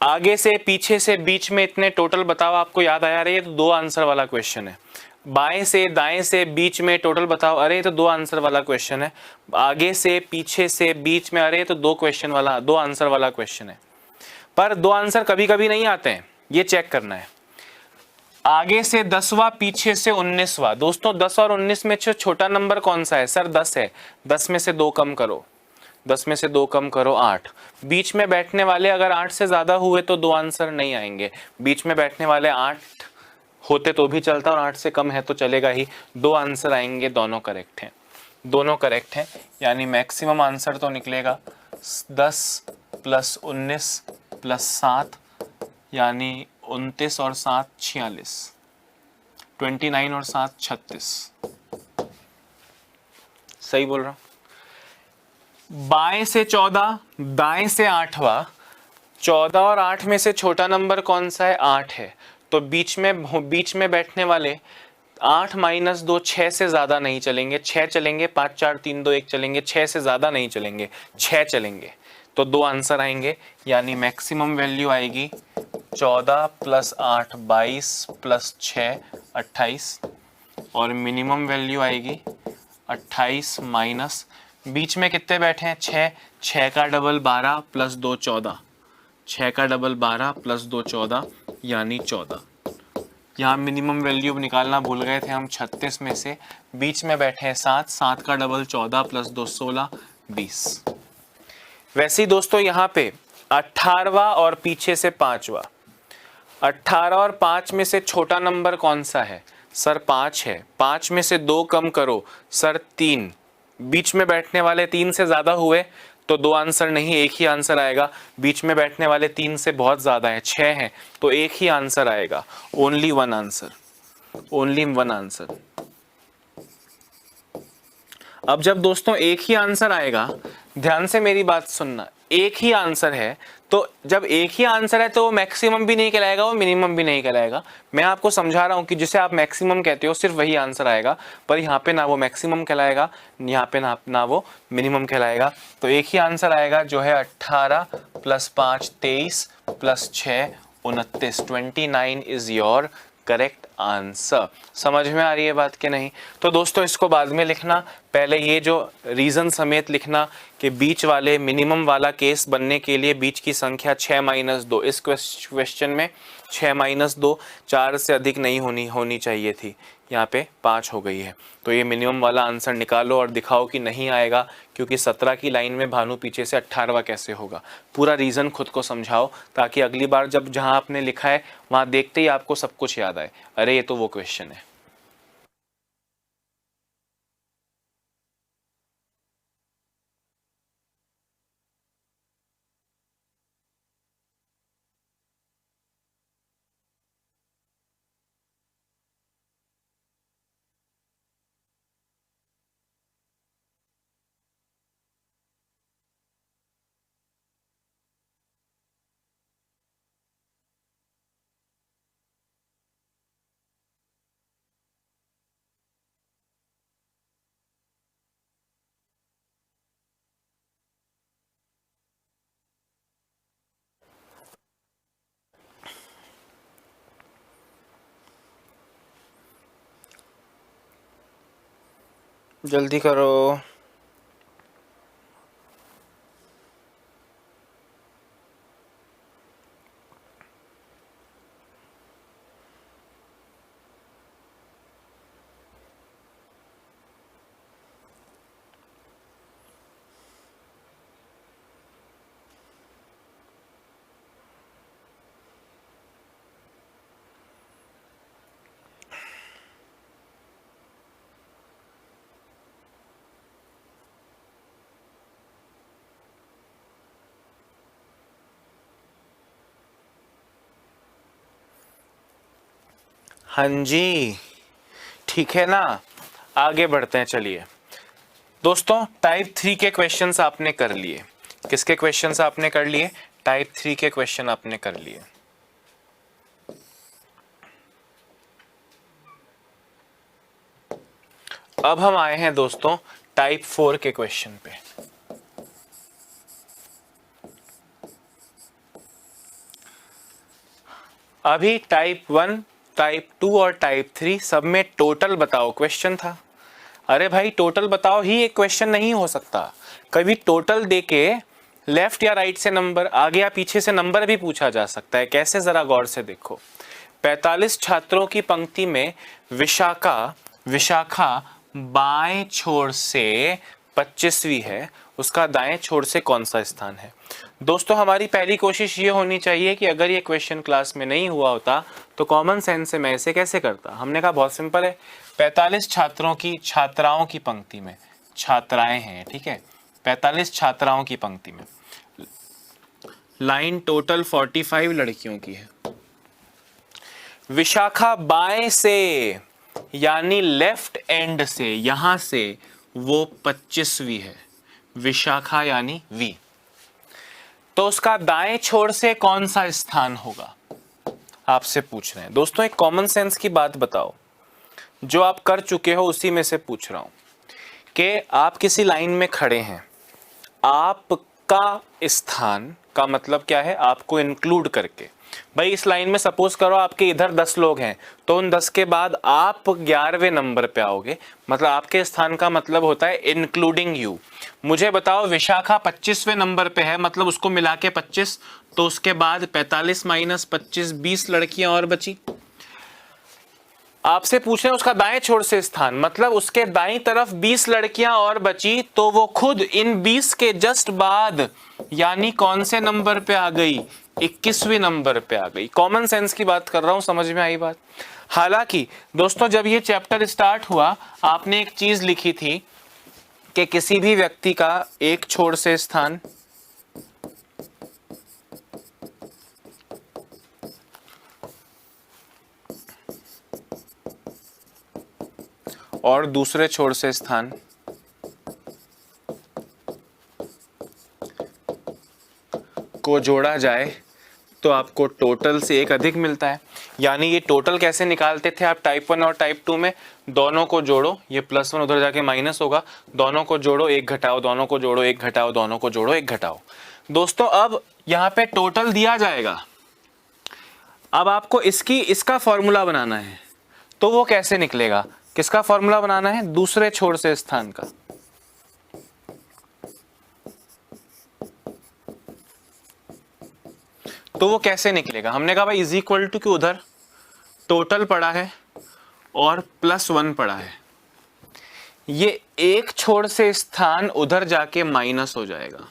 आगे से, पीछे से, बीच में इतने टोटल बताओ, आपको याद आया? रही है तो 2 आंसर वाला क्वेश्चन है। बाएं से, दाएं से, बीच में टोटल बताओ, अरे तो 2 आंसर वाला क्वेश्चन है। आगे से, पीछे से, बीच में, अरे तो 2 आंसर वाला क्वेश्चन है। पर 2 आंसर कभी कभी नहीं आते हैं, ये चेक करना है। आगे से 10वां, पीछे से 19वां। दोस्तों 10 और 19 में से छोटा नंबर कौन सा है? सर 10 है। 10 में से 2 कम करो, 10 में से 2 कम करो 8। बीच में बैठने वाले अगर 8 से ज्यादा हुए तो 2 आंसर नहीं आएंगे। बीच में बैठने वाले 8 होते तो भी चलता और 8 से कम है तो चलेगा ही। 2 आंसर आएंगे, दोनों करेक्ट हैं, दोनों करेक्ट हैं। यानी मैक्सिमम आंसर तो निकलेगा 10 + 19 + 7, यानी 29 और 7 46, 29 और 7 36। सही बोल रहा हूं? बाएं से 14, दाएं से 8वां। 14 और 8 में से छोटा नंबर कौन सा है? 8 है। तो बीच में बैठने वाले 8 - 2 6 से ज्यादा नहीं चलेंगे, 6 चलेंगे, 5 4 3 2 1 चलेंगे, 6 से ज्यादा नहीं चलेंगे, 6 चलेंगे। तो 2 आंसर आएंगे, यानी मैक्सिमम वैल्यू आएगी 14 + 8 22 + 6 28, और मिनिमम वैल्यू आएगी 28 माइनस, बीच में कितने बैठे हैं? 6, 6 का डबल 12 + 2 14, 6 का डबल 12 + 2 14, यानी 14। यहाँ मिनिमम वैल्यू निकालना भूल गए थे हम 36 में से। बीच में बैठे हैं 7, 7 का डबल 14 + 2 16 20। वैसे ही दोस्तों यहाँ पे 18वां और पीछे से 5वां। 18 और 5 में से छोटा नंबर कौन सा है? सर 5 है। 5 में से 2 कम करो, सर 3। बीच में बैठने वाले 3 से ज्यादा हुए तो 2 आंसर नहीं, एक ही आंसर आएगा। बीच में बैठने वाले 3 से बहुत ज्यादा है, 6 हैं, तो एक ही आंसर आएगा। Only 1 answer, only 1 answer. अब जब दोस्तों एक ही आंसर आएगा, ध्यान से मेरी बात सुनना, एक ही आंसर है तो जब एक ही आंसर है तो वो मैक्सिमम भी नहीं कहलाएगा, वो मिनिमम भी नहीं कहलाएगा। मैं आपको समझा रहा हूं कि जिसे आप मैक्सिमम कहते हो सिर्फ वही आंसर आएगा, पर यहाँ पे ना वो मैक्सिमम कहलाएगा, यहाँ पे ना वो मिनिमम कहलाएगा। तो एक ही आंसर आएगा जो है 18 + 5 23 + 6 29। 29 इज योर करेक्ट आंसर। समझ में आ रही है बात कि नहीं? तो दोस्तों इसको बाद में लिखना, पहले ये जो रीजन समेत लिखना कि बीच वाले मिनिमम वाला केस बनने के लिए बीच की संख्या 6 - 2। इस क्वेश्चन में 6 - 2 4 से अधिक नहीं होनी चाहिए थी, यहाँ पे 5 हो गई है। तो ये मिनिमम वाला आंसर निकालो और दिखाओ कि नहीं आएगा, क्योंकि 17 की लाइन में भानु पीछे से 18वां कैसे होगा। पूरा रीज़न खुद को समझाओ ताकि अगली बार जब जहाँ आपने लिखा है वहाँ देखते ही आपको सब कुछ याद आए, अरे ये तो वो क्वेश्चन है। जल्दी करो। हाँ जी, ठीक है ना, आगे बढ़ते हैं। चलिए दोस्तों, टाइप 3 के क्वेश्चंस आपने कर लिए। किसके क्वेश्चंस आपने कर लिए? टाइप 3 के क्वेश्चन आपने कर लिए। अब हम आए हैं दोस्तों टाइप 4 के क्वेश्चन पे। अभी टाइप 1, टाइप 2 और टाइप 3 सब में टोटल बताओ क्वेश्चन था। अरे भाई टोटल बताओ ही एक क्वेश्चन नहीं हो सकता। कभी टोटल देके लेफ्ट या राइट से नंबर, आगे या पीछे से नंबर भी पूछा जा सकता है। कैसे, जरा गौर से देखो। 45 छात्रों की पंक्ति में विशाखा बाएं छोर से 25वीं है, उसका दाएं छोर से कौन सा स्थान है? दोस्तों हमारी पहली कोशिश ये होनी चाहिए कि अगर ये क्वेश्चन क्लास में नहीं हुआ होता तो कॉमन सेंस से मैं इसे कैसे करता। हमने कहा बहुत सिंपल है, 45 छात्राओं की पंक्ति में, छात्राएं हैं, ठीक है, 45 छात्राओं की पंक्ति में लाइन टोटल 45 लड़कियों की है। विशाखा बाएं से यानी लेफ्ट एंड से, यहां से वो 25वीं है, विशाखा यानी वी। तो उसका दाएं छोर से कौन सा स्थान होगा, आपसे पूछ रहे हैं। दोस्तों एक कॉमन सेंस की बात बताओ, जो आप कर चुके हो उसी में से पूछ रहा हूं कि आप किसी लाइन में खड़े हैं, आपका स्थान का मतलब क्या है, आपको इंक्लूड करके। भाई इस लाइन में सपोज करो आपके इधर 10 लोग हैं, तो उन 10 के बाद आप 11वें नंबर पे आओगे, मतलब आपके स्थान का मतलब होता है इंक्लूडिंग यू। मुझे बताओ विशाखा 25वें नंबर पे है, मतलब उसको मिला के 25, तो उसके बाद 45 माइनस 25, 20 लड़कियां और बची। आपसे पूछ रहे हैं उसका दाएं छोर से स्थान, मतलब उसके दाईं तरफ 20 लड़कियां और बची, तो वो खुद इन 20 के जस्ट बाद यानी कौन से नंबर पे आ गई, 21वें नंबर पे आ गई। कॉमन सेंस की बात कर रहा हूं, समझ में आई बात। हालांकि दोस्तों जब ये चैप्टर स्टार्ट हुआ आपने एक चीज लिखी थी कि किसी भी व्यक्ति का एक छोर से स्थान और दूसरे छोर से स्थान को जोड़ा जाए तो आपको टोटल से एक अधिक मिलता है। यानी ये टोटल कैसे निकालते थे आप टाइप 1 और टाइप 2 में, दोनों को जोड़ो, ये +1 उधर जाके माइनस होगा, दोनों को जोड़ो एक घटाओ, दोनों को जोड़ो एक घटाओ, दोनों को जोड़ो एक घटाओ। दोस्तों अब यहाँ पे टोटल दिया जाएगा, अब आपको इसका फॉर्मूला बनाना है, तो वो कैसे निकलेगा, किसका फॉर्मूला बनाना है, दूसरे छोर से स्थान का। तो वो कैसे निकलेगा, हमने कहा भाई इज इक्वल टू कि उधर टोटल पड़ा है और +1 पड़ा है, ये एक छोर से स्थान उधर जाके माइनस हो जाएगा।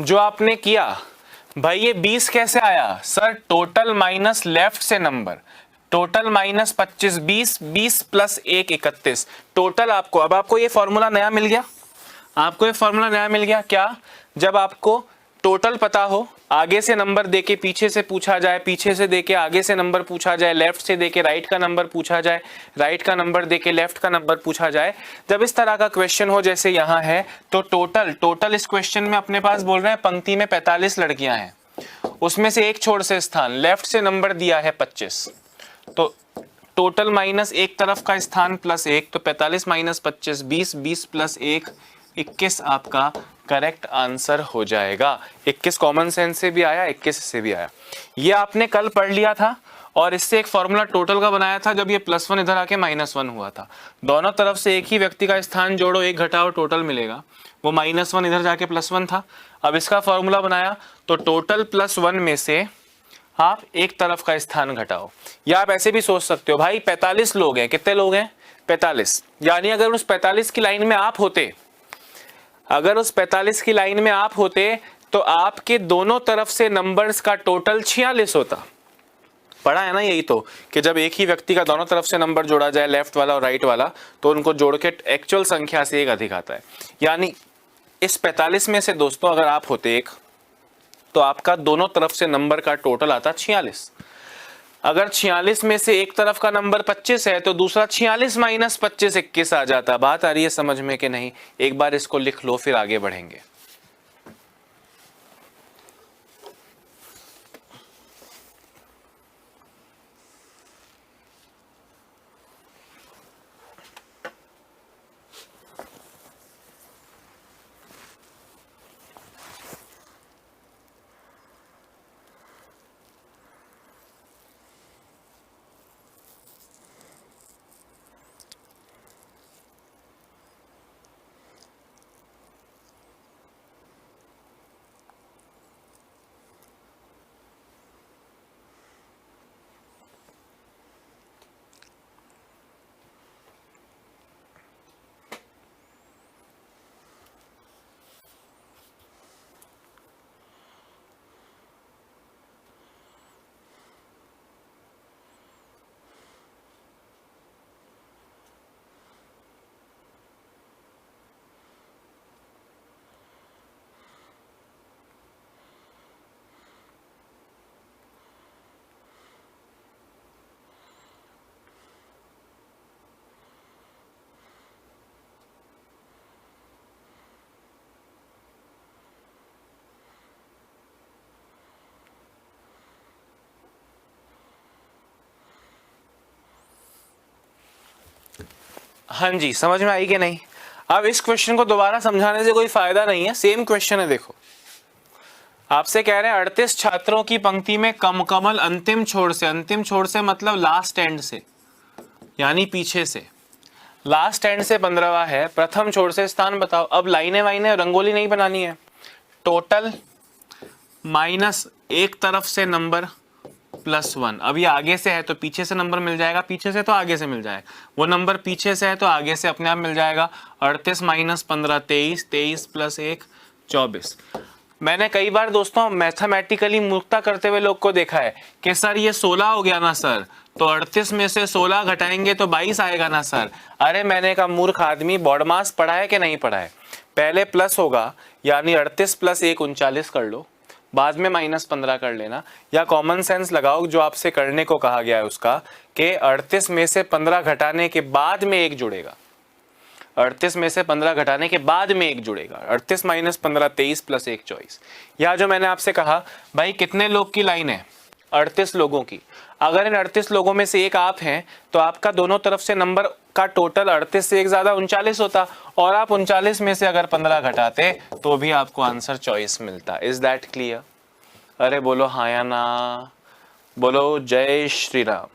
जो आपने किया भाई, ये 20 कैसे आया सर, टोटल माइनस लेफ्ट से number, total minus 25, 20 plus 1 31, total आपको, अब आपको ये फॉर्मूला नया मिल गया, आपको ये फॉर्मूला नया मिल गया क्या, जब आपको टोटल पता हो, आगे से नंबर देके पीछे से पूछा जाए, पीछे से देके आगे से नंबर पूछा जाए, लेफ्ट से देके राइट का नंबर पूछा जाए, राइट का नंबर देके लेफ्ट का नंबर पूछा जाए, जब इस तरह का क्वेश्चन हो जैसे यहाँ है, तो टोटल इस क्वेश्चन में अपने पास बोल रहे हैं पंक्ति में 45 लड़कियां हैं, उसमें से एक छोर से स्थान, लेफ्ट से नंबर दिया है 25, तो टोटल माइनस एक तरफ का स्थान +1, तो 45 माइनस 25, 20 प्लस 1 21 आपका करेक्ट आंसर हो जाएगा। 21 कॉमन सेंस से भी आया, 21 से भी आया। ये आपने कल पढ़ लिया था और इससे एक फॉर्मूला टोटल का बनाया था जब ये +1 इधर आके -1 हुआ था। दोनों तरफ से एक ही व्यक्ति का स्थान जोड़ो, एक घटाओ, टोटल मिलेगा। वो -1 इधर जाके +1 था। अब इसका फॉर्मूला बनाया तो टोटल +1 में से आप एक तरफ का स्थान घटाओ। या आप ऐसे भी सोच सकते हो भाई 45 लोग हैं, कितने लोग हैं 45, यानी अगर उस 45 की लाइन में आप होते, अगर उस 45 की लाइन में आप होते तो आपके दोनों तरफ से नंबर्स का टोटल 46 होता। पढ़ा है ना यही तो, कि जब एक ही व्यक्ति का दोनों तरफ से नंबर जोड़ा जाए, लेफ्ट वाला और राइट वाला, तो उनको जोड़ के एक्चुअल संख्या से एक अधिक आता है। यानी इस 45 में से दोस्तों अगर आप होते एक, तो आपका दोनों तरफ से नंबर का टोटल आता 46। अगर 46 में से एक तरफ का नंबर 25 है तो दूसरा 46 माइनस 25 21 आ जाता। बात आ रही है समझ में कि नहीं? एक बार इसको लिख लो फिर आगे बढ़ेंगे। हाँ जी, समझ में आई कि नहीं? अब इस क्वेश्चन को दोबारा समझाने से कोई फायदा नहीं है, सेम क्वेश्चन है। देखो, आपसे कह रहे हैं 38 छात्रों की पंक्ति में कमल अंतिम छोर से मतलब लास्ट एंड से, यानी पीछे से, लास्ट एंड से 15वां है, प्रथम छोर से स्थान बताओ। अब लाइनें वाइनें रंगोली नहीं बनानी है, टोटल माइनस एक तरफ से नंबर +1। अब ये आगे से है तो पीछे से नंबर मिल जाएगा, पीछे से तो आगे से मिल जाएगा, वो नंबर पीछे से है तो आगे से अपने आप मिल जाएगा। 38 - 15 23, 23 + 1 24। मैंने कई बार दोस्तों मैथमेटिकली मूर्खता करते हुए लोग को देखा है कि सर ये 16 हो गया ना सर, तो 38 में से 16 घटाएंगे तो 22 आएगा ना सर। अरे मैंने कहा मूर्ख आदमी, बॉडमास पढ़ा है कि नहीं पढ़ा है? पहले प्लस होगा, यानी 38 + 1 39 कर लो, बाद में -15 कर लेना, या कॉमन सेंस लगाओ जो आपसे करने को कहा गया है उसका, कि 38 में से 15 घटाने के बाद में 1 जुड़ेगा। 38 में से 15 घटाने के बाद में 1 जुड़ेगा। 38 - 15 23 + 1 24। या जो मैंने आपसे कहा भाई कितने लोग की लाइन है? 38 लोगों की। अगर इन 38 लोगों में से एक आप हैं तो आपका दोनों तरफ से नंबर का टोटल 38 से एक ज्यादा 39 होता, और आप 39 में से अगर 15 घटाते तो भी आपको आंसर 24 मिलता। Is that clear? अरे बोलो हाँ या ना, बोलो जय श्री राम,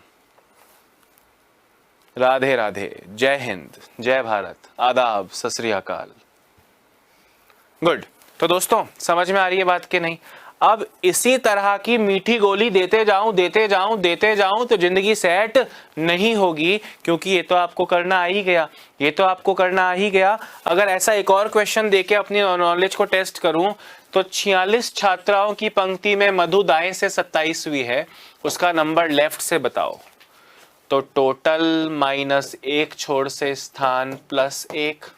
राधे राधे, जय हिंद, जय भारत, आदाब, सत श्री अकाल। गुड। तो दोस्तों समझ में आ रही है बात कि नहीं? अब इसी तरह की मीठी गोली देते जाऊं तो जिंदगी सेट नहीं होगी, क्योंकि ये तो आपको करना आ ही गया। अगर ऐसा एक और क्वेश्चन देके अपनी नॉलेज को टेस्ट करूं तो 46 छात्राओं की पंक्ति में मधु दाएं से 27वीं है, उसका नंबर लेफ्ट से बताओ। तो टोटल -1 छोर से स्थान +1,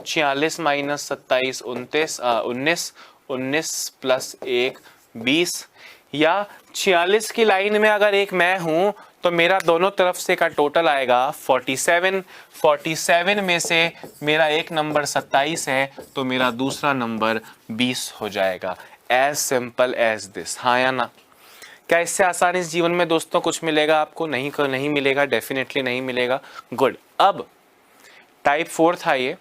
46 - 27 19, 19 + 1 20। या 46 की लाइन में अगर एक मैं हूं तो मेरा दोनों तरफ से का टोटल आएगा 47। 47 में से मेरा एक नंबर 27 है तो मेरा दूसरा नंबर 20 हो जाएगा। As simple as this. हाँ या ना? क्या इससे आसान इस जीवन में दोस्तों कुछ मिलेगा आपको? नहीं मिलेगा, डेफिनेटली नहीं मिलेगा। गुड। अब टाइप 4 था ये।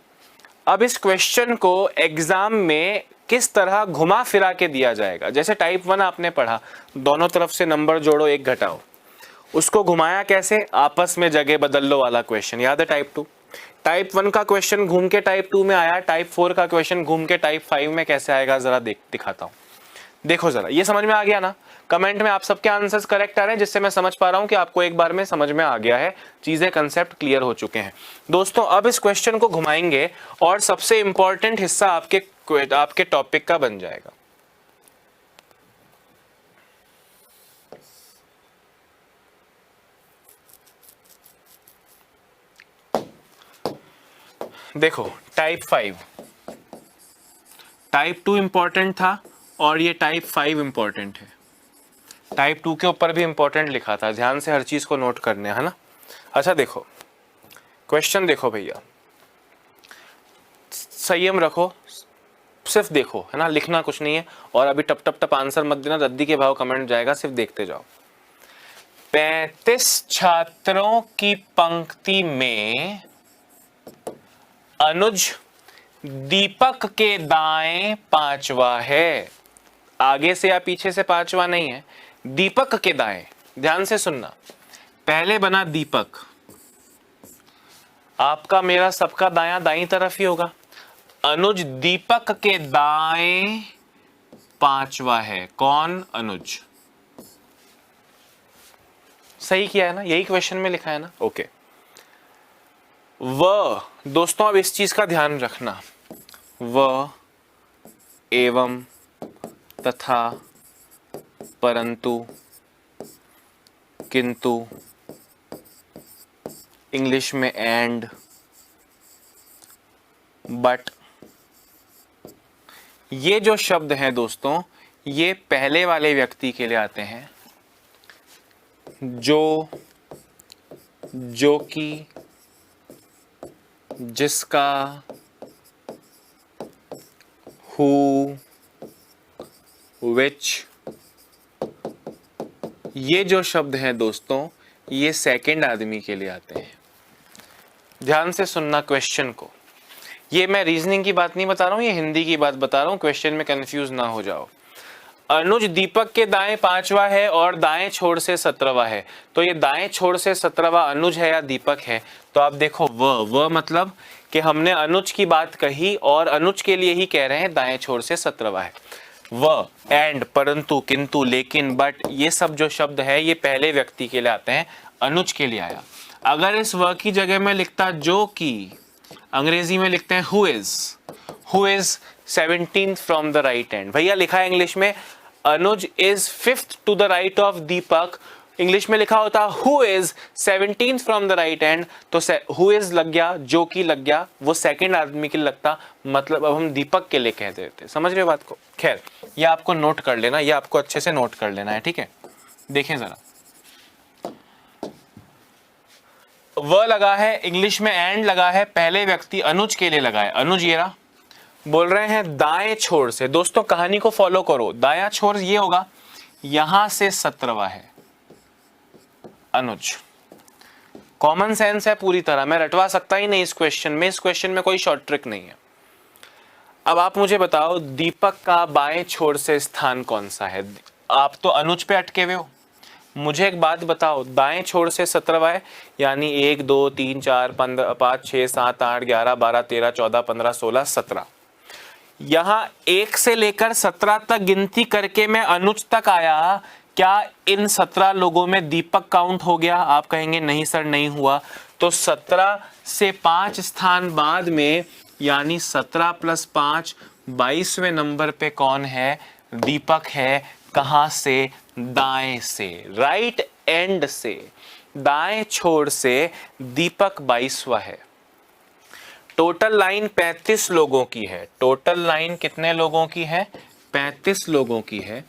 अब इस क्वेश्चन को एग्जाम में किस तरह घुमा फिरा के दिया जाएगा? जैसे टाइप 1 आपने पढ़ा, दोनों तरफ से नंबर जोड़ो, एक घटाओ, उसको घुमाया कैसे? आपस में जगह बदल लो वाला क्वेश्चन याद है टाइप 2? टाइप 1 का क्वेश्चन घूम के टाइप 2 में आया, टाइप 4 का क्वेश्चन घूम के टाइप 5 में कैसे आएगा जरा दिखाता हूं। देखो जरा, ये समझ में आ गया ना? कमेंट में आप सबके आंसर्स करेक्ट आ रहे हैं, जिससे मैं समझ पा रहा हूं कि आपको एक बार में समझ में आ गया है, चीजें, कंसेप्ट क्लियर हो चुके हैं। दोस्तों अब इस क्वेश्चन को घुमाएंगे और सबसे इंपॉर्टेंट हिस्सा आपके टॉपिक का बन जाएगा। देखो टाइप 5, टाइप 2 इंपॉर्टेंट था और ये टाइप 5 इंपॉर्टेंट है। टाइप 2 के ऊपर भी इंपॉर्टेंट लिखा था, ध्यान से हर चीज को नोट करने, है ना? अच्छा देखो क्वेश्चन, देखो भैया संयम रखो, सिर्फ देखो, है ना? लिखना कुछ नहीं है, और अभी टप टप टप आंसर मत देना, रद्दी के भाव कमेंट जाएगा, सिर्फ देखते जाओ। 35 छात्रों की पंक्ति में अनुज दीपक के दाएं 5वां है। आगे से या पीछे से 5वां नहीं है, दीपक के दाएं। ध्यान से सुनना, पहले बना दीपक, आपका मेरा सबका दायां दाईं तरफ ही होगा। अनुज दीपक के दाएं 5वां है। कौन? अनुज। सही किया है ना? यही क्वेश्चन में लिखा है ना? ओके। व, दोस्तों अब इस चीज का ध्यान रखना, व, एवं, तथा, परंतु, किंतु, इंग्लिश में एंड, बट, ये जो शब्द हैं दोस्तों, ये पहले वाले व्यक्ति के लिए आते हैं, जो, जो कि, जिसका, हु, विच। ये जो शब्द हैं दोस्तों, ये सेकंड आदमी के लिए आते हैं। ध्यान से सुनना क्वेश्चन को। ये मैं रीजनिंग की बात नहीं बता रहा हूँ, ये हिंदी की बात बता रहा हूँ, क्वेश्चन में कंफ्यूज ना हो जाओ। अनुज दीपक के दाएं 5वां है और दाएं छोर से 17वां है, तो ये दाएं छोर से 17वां अनुज है या दीपक है? तो आप देखो व मतलब कि हमने अनुज की बात कही और अनुज के लिए ही कह रहे हैं दाएं छोर से 17वां है। व, एंड, परंतु, किंतु, लेकिन, बट, ये सब जो शब्द है ये पहले व्यक्ति के लिए आते हैं, अनुज के लिए आया। अगर इस व की जगह में लिखता जो कि, अंग्रेजी में लिखते हैं who is 17th from the right hand. भैया लिखा है इंग्लिश में Anuj is 5th to the right of Deepak, English में लिखा होता who is 17th from the right hand, तो हु इज लग गया, जो कि लग गया, वो सेकंड आदमी के लिए लगता, मतलब अब हम दीपक के लिए कह देते। समझ रहे हो बात को? खैर ये आपको नोट कर लेना, ये आपको अच्छे से नोट कर लेना है, ठीक है। देखें जरा, व लगा है, इंग्लिश में एंड लगा है, पहले व्यक्ति अनुज के लिए लगा है। अनुज ये रहा, बोल रहे हैं दाएं छोर से। दोस्तों कहानी को फॉलो करो, दायां छोर ये होगा, यहां से 17वां है अनुज। कॉमन सेंस है पूरी तरह, मैं रटवा सकता ही नहीं इस क्वेश्चन में, इस क्वेश्चन में कोई शॉर्ट ट्रिक नहीं है। अब आप मुझे बताओ दीपक का बाएं छोर से स्थान कौन सा है? आप तो अनुज पे अटके हुए हो, मुझे एक बात बताओ, दाएं छोर से 17वां है, यानी 1 2 3 4 5 6 7 8 11 12 13 14 15 16 17। यहां 1 से लेकर 17 तक गिनती करके मैं अनुज तक आया, क्या इन 17 लोगों में दीपक काउंट हो गया? आप कहेंगे नहीं सर नहीं हुआ। तो 17 से 5 स्थान बाद में, यानी 17 + 5 22वें नंबर पे कौन है? दीपक है। कहां से? दाएं से, राइट एंड से, दाएं छोर से दीपक 22वां है। टोटल लाइन 35 लोगों की है। टोटल लाइन कितने लोगों की है? 35 लोगों की है।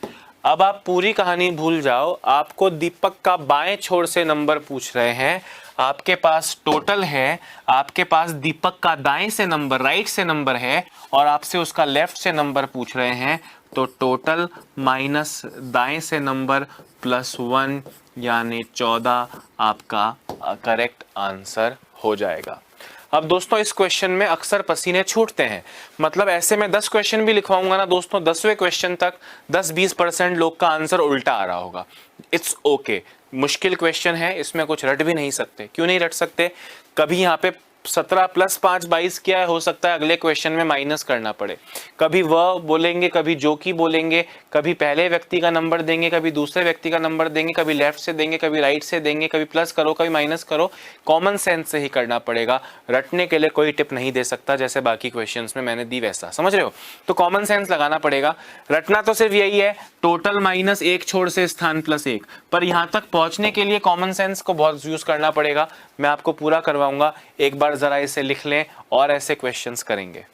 अब आप पूरी कहानी भूल जाओ, आपको दीपक का बाएं छोर से नंबर पूछ रहे हैं, आपके पास टोटल है, आपके पास दीपक का दाएं से नंबर, राइट से नंबर है, और आपसे उसका लेफ्ट से नंबर पूछ रहे हैं, तो टोटल माइनस दाएं से नंबर +1 यानी 14 आपका करेक्ट आंसर हो जाएगा। अब दोस्तों इस क्वेश्चन में अक्सर पसीने छूटते हैं, मतलब ऐसे में 10 क्वेश्चन भी लिखवाऊंगा ना दोस्तों, 10वें क्वेश्चन तक 10-20% लोग का आंसर उल्टा आ रहा होगा। इट्स ओके, मुश्किल क्वेश्चन है, इसमें कुछ रट भी नहीं सकते। क्यों नहीं रट सकते? कभी यहाँ पे 17 + 5 22 क्या है, हो सकता है अगले क्वेश्चन में माइनस करना पड़े। कभी वह बोलेंगे, कभी जो की बोलेंगे, कभी पहले व्यक्ति का नंबर देंगे, कभी दूसरे व्यक्ति का नंबर देंगे, कभी लेफ्ट से देंगे, कभी राइट से देंगे, कभी प्लस करो कभी माइनस करो। कॉमन सेंस से ही करना पड़ेगा, रटने के लिए कोई टिप नहीं दे सकता, जैसे बाकी क्वेश्चंस में मैंने दी वैसा। समझ रहे हो? तो कॉमन सेंस लगाना पड़ेगा। रटना तो सिर्फ यही है, टोटल माइनस 1 छोर से स्थान +1, पर यहां तक पहुंचने के लिए कॉमन सेंस को बहुत यूज करना पड़ेगा। मैं आपको पूरा करवाऊंगा, एक बार जरा इसे लिख लें और ऐसे क्वेश्चंस करेंगे।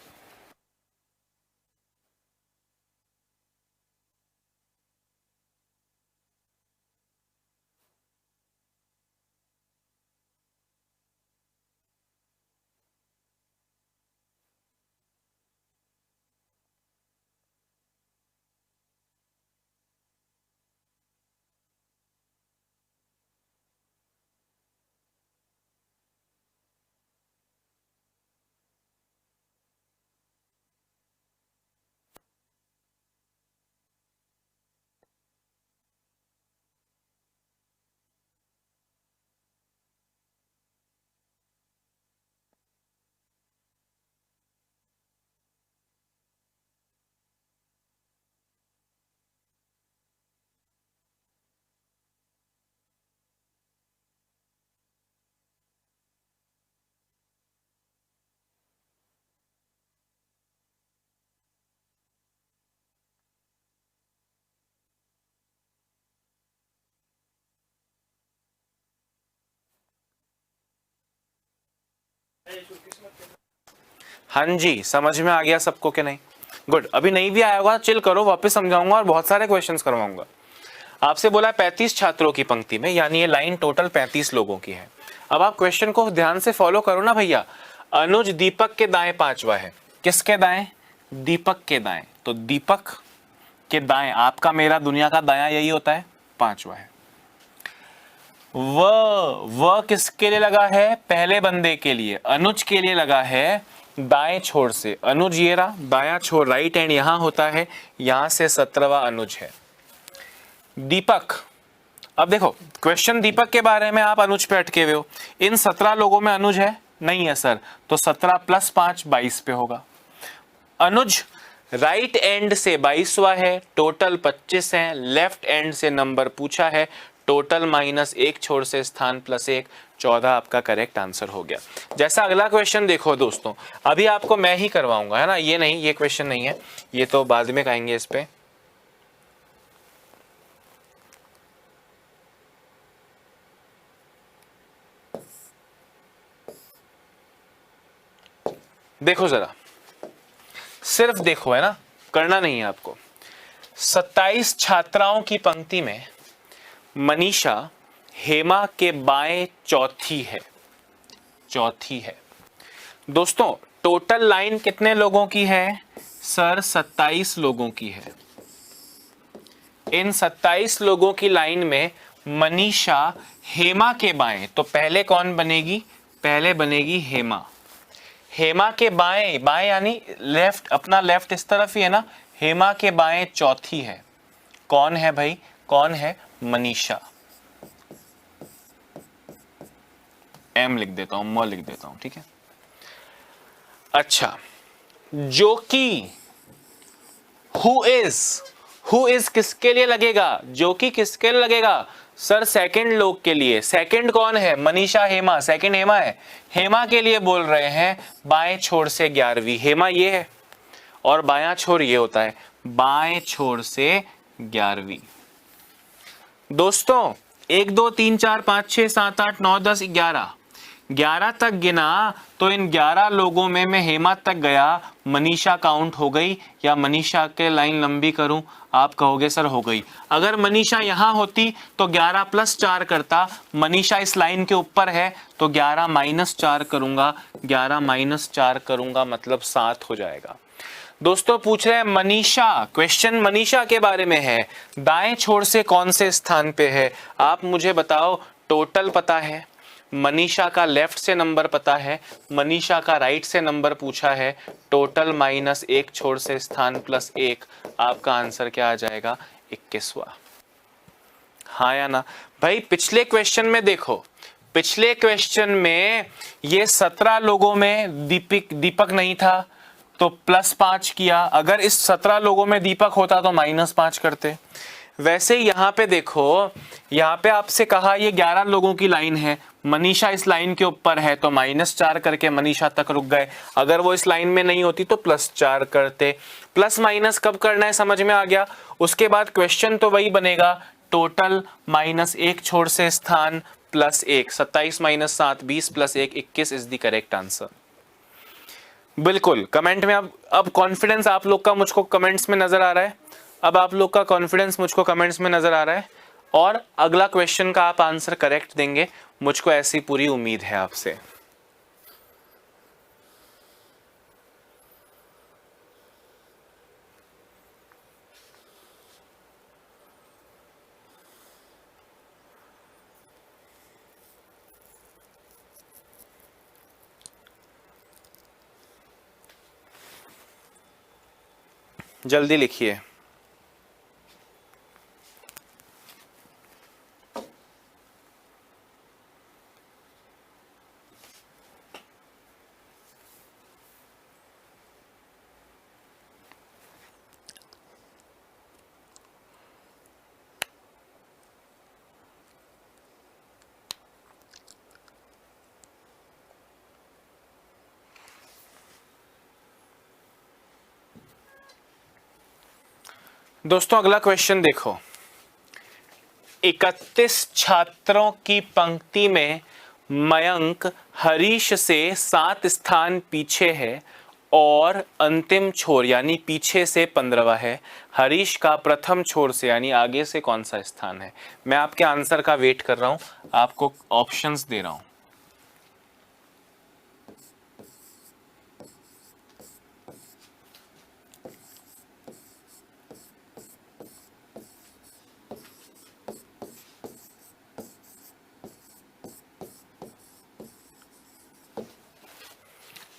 हाँ जी, समझ में आ गया सबको कि नहीं? गुड। अभी नहीं भी आया होगा, चिल करो, वापस समझाऊंगा और बहुत सारे क्वेश्चंस करवाऊंगा। आपसे बोला 35 छात्रों की पंक्ति में, यानी ये लाइन टोटल 35 लोगों की है। अब आप क्वेश्चन को ध्यान से फॉलो करो ना भैया। अनुज दीपक के दाएं 5वां है। किसके दाएं? दीपक के दाएं। तो दीपक के दाएं, आपका मेरा दुनिया का दायां यही होता है, 5वां है। व किसके लिए लगा है? पहले बंदे के लिए, अनुज के लिए लगा है दाएं छोर से। अनुज ये रहा, दाया छोर राइट हैंड यहां होता है, यहां से 17वां अनुज है। दीपक, अब देखो क्वेश्चन दीपक के बारे में, आप अनुज पे अटके हुए हो। इन 17 लोगों में अनुज है? नहीं है सर, तो 17 + 5 22 पे होगा। अनुज राइट एंड से 22वां है, टोटल 25 है। लेफ्ट एंड से नंबर पूछा है, टोटल -1 छोर से स्थान +1, 14 आपका करेक्ट आंसर हो गया। जैसा अगला क्वेश्चन देखो दोस्तों, अभी आपको मैं ही करवाऊंगा, है ना, ये नहीं, ये क्वेश्चन नहीं है, ये तो बाद में कहेंगे इस पे। देखो जरा, सिर्फ देखो, है ना, करना नहीं है आपको। 27 छात्राओं की पंक्ति में मनीषा हेमा के बाएं चौथी है, चौथी है। दोस्तों टोटल लाइन कितने लोगों की है? सर 27 लोगों की है। इन 27 लोगों की लाइन में मनीषा हेमा के बाएं, तो पहले कौन बनेगी? पहले बनेगी हेमा। हेमा के बाएं, बाएं यानी लेफ्ट, अपना लेफ्ट इस तरफ ही है ना, हेमा के बाएं चौथी है। कौन है भाई? कौन है? मनीषा। एम लिख देता हूं, म लिख देता हूं, ठीक है। अच्छा, जो कि हु इज किसके लिए लगेगा? जो कि किसके लिए लगेगा? सर सेकंड लोग के लिए। सेकंड कौन है? मनीषा हेमा, सेकंड हेमा है। हेमा के लिए बोल रहे हैं बाएं छोर से 11वीं। हेमा ये है और बायां छोर ये होता है, बाएं छोर से 11वीं। दोस्तों 1 2 3 4 5 6 7 8 9 10 11 तक गिना, तो इन 11 लोगों में मैं हेमा तक गया, मनीषा काउंट हो गई? या मनीषा के लाइन लंबी करूं? आप कहोगे सर हो गई। अगर मनीषा यहां होती तो 11 + 4 करता, मनीषा इस लाइन के ऊपर है तो 11 - 4 करूंगा, 11 - 4 करूंगा मतलब 7 हो जाएगा। दोस्तों पूछ रहे हैं मनीषा, क्वेश्चन मनीषा के बारे में है, दाएं छोर से कौन से स्थान पे है? आप मुझे बताओ। टोटल पता है, मनीषा का लेफ्ट से नंबर पता है, मनीषा का राइट से नंबर पूछा है, टोटल -1 छोर से स्थान +1, आपका आंसर क्या आ जाएगा? 21वां। हाँ या ना भाई? पिछले क्वेश्चन में देखो, पिछले क्वेश्चन में ये 17 लोगों में दीपक नहीं था तो +5 किया। अगर इस 17 लोगों में दीपक होता तो -5 करते। वैसे यहां पे देखो, यहां पे आपसे कहा ये 11 लोगों की लाइन है, मनीषा इस लाइन के ऊपर है तो -4 करके मनीषा तक रुक गए। अगर वो इस लाइन में नहीं होती तो +4 करते। प्लस माइनस कब करना है समझ में आ गया। उसके बाद क्वेश्चन तो वही बनेगा, टोटल -1 छोर से स्थान +1, 27 - 7 20 + 1 21 इज द करेक्ट आंसर। बिल्कुल कमेंट में अब कॉन्फिडेंस आप लोग का मुझको कमेंट्स में नजर आ रहा है। अब आप लोग का कॉन्फिडेंस मुझको कमेंट्स में नजर आ रहा है और अगला क्वेश्चन का आप आंसर करेक्ट देंगे, मुझको ऐसी पूरी उम्मीद है आपसे। जल्दी लिखिए। दोस्तों अगला क्वेश्चन देखो, 31 छात्रों की पंक्ति में मयंक हरीश से 7 स्थान पीछे है और अंतिम छोर यानी पीछे से 15वां है। हरीश का प्रथम छोर से यानी आगे से कौन सा स्थान है? मैं आपके आंसर का वेट कर रहा हूं, आपको ऑप्शंस दे रहा हूं।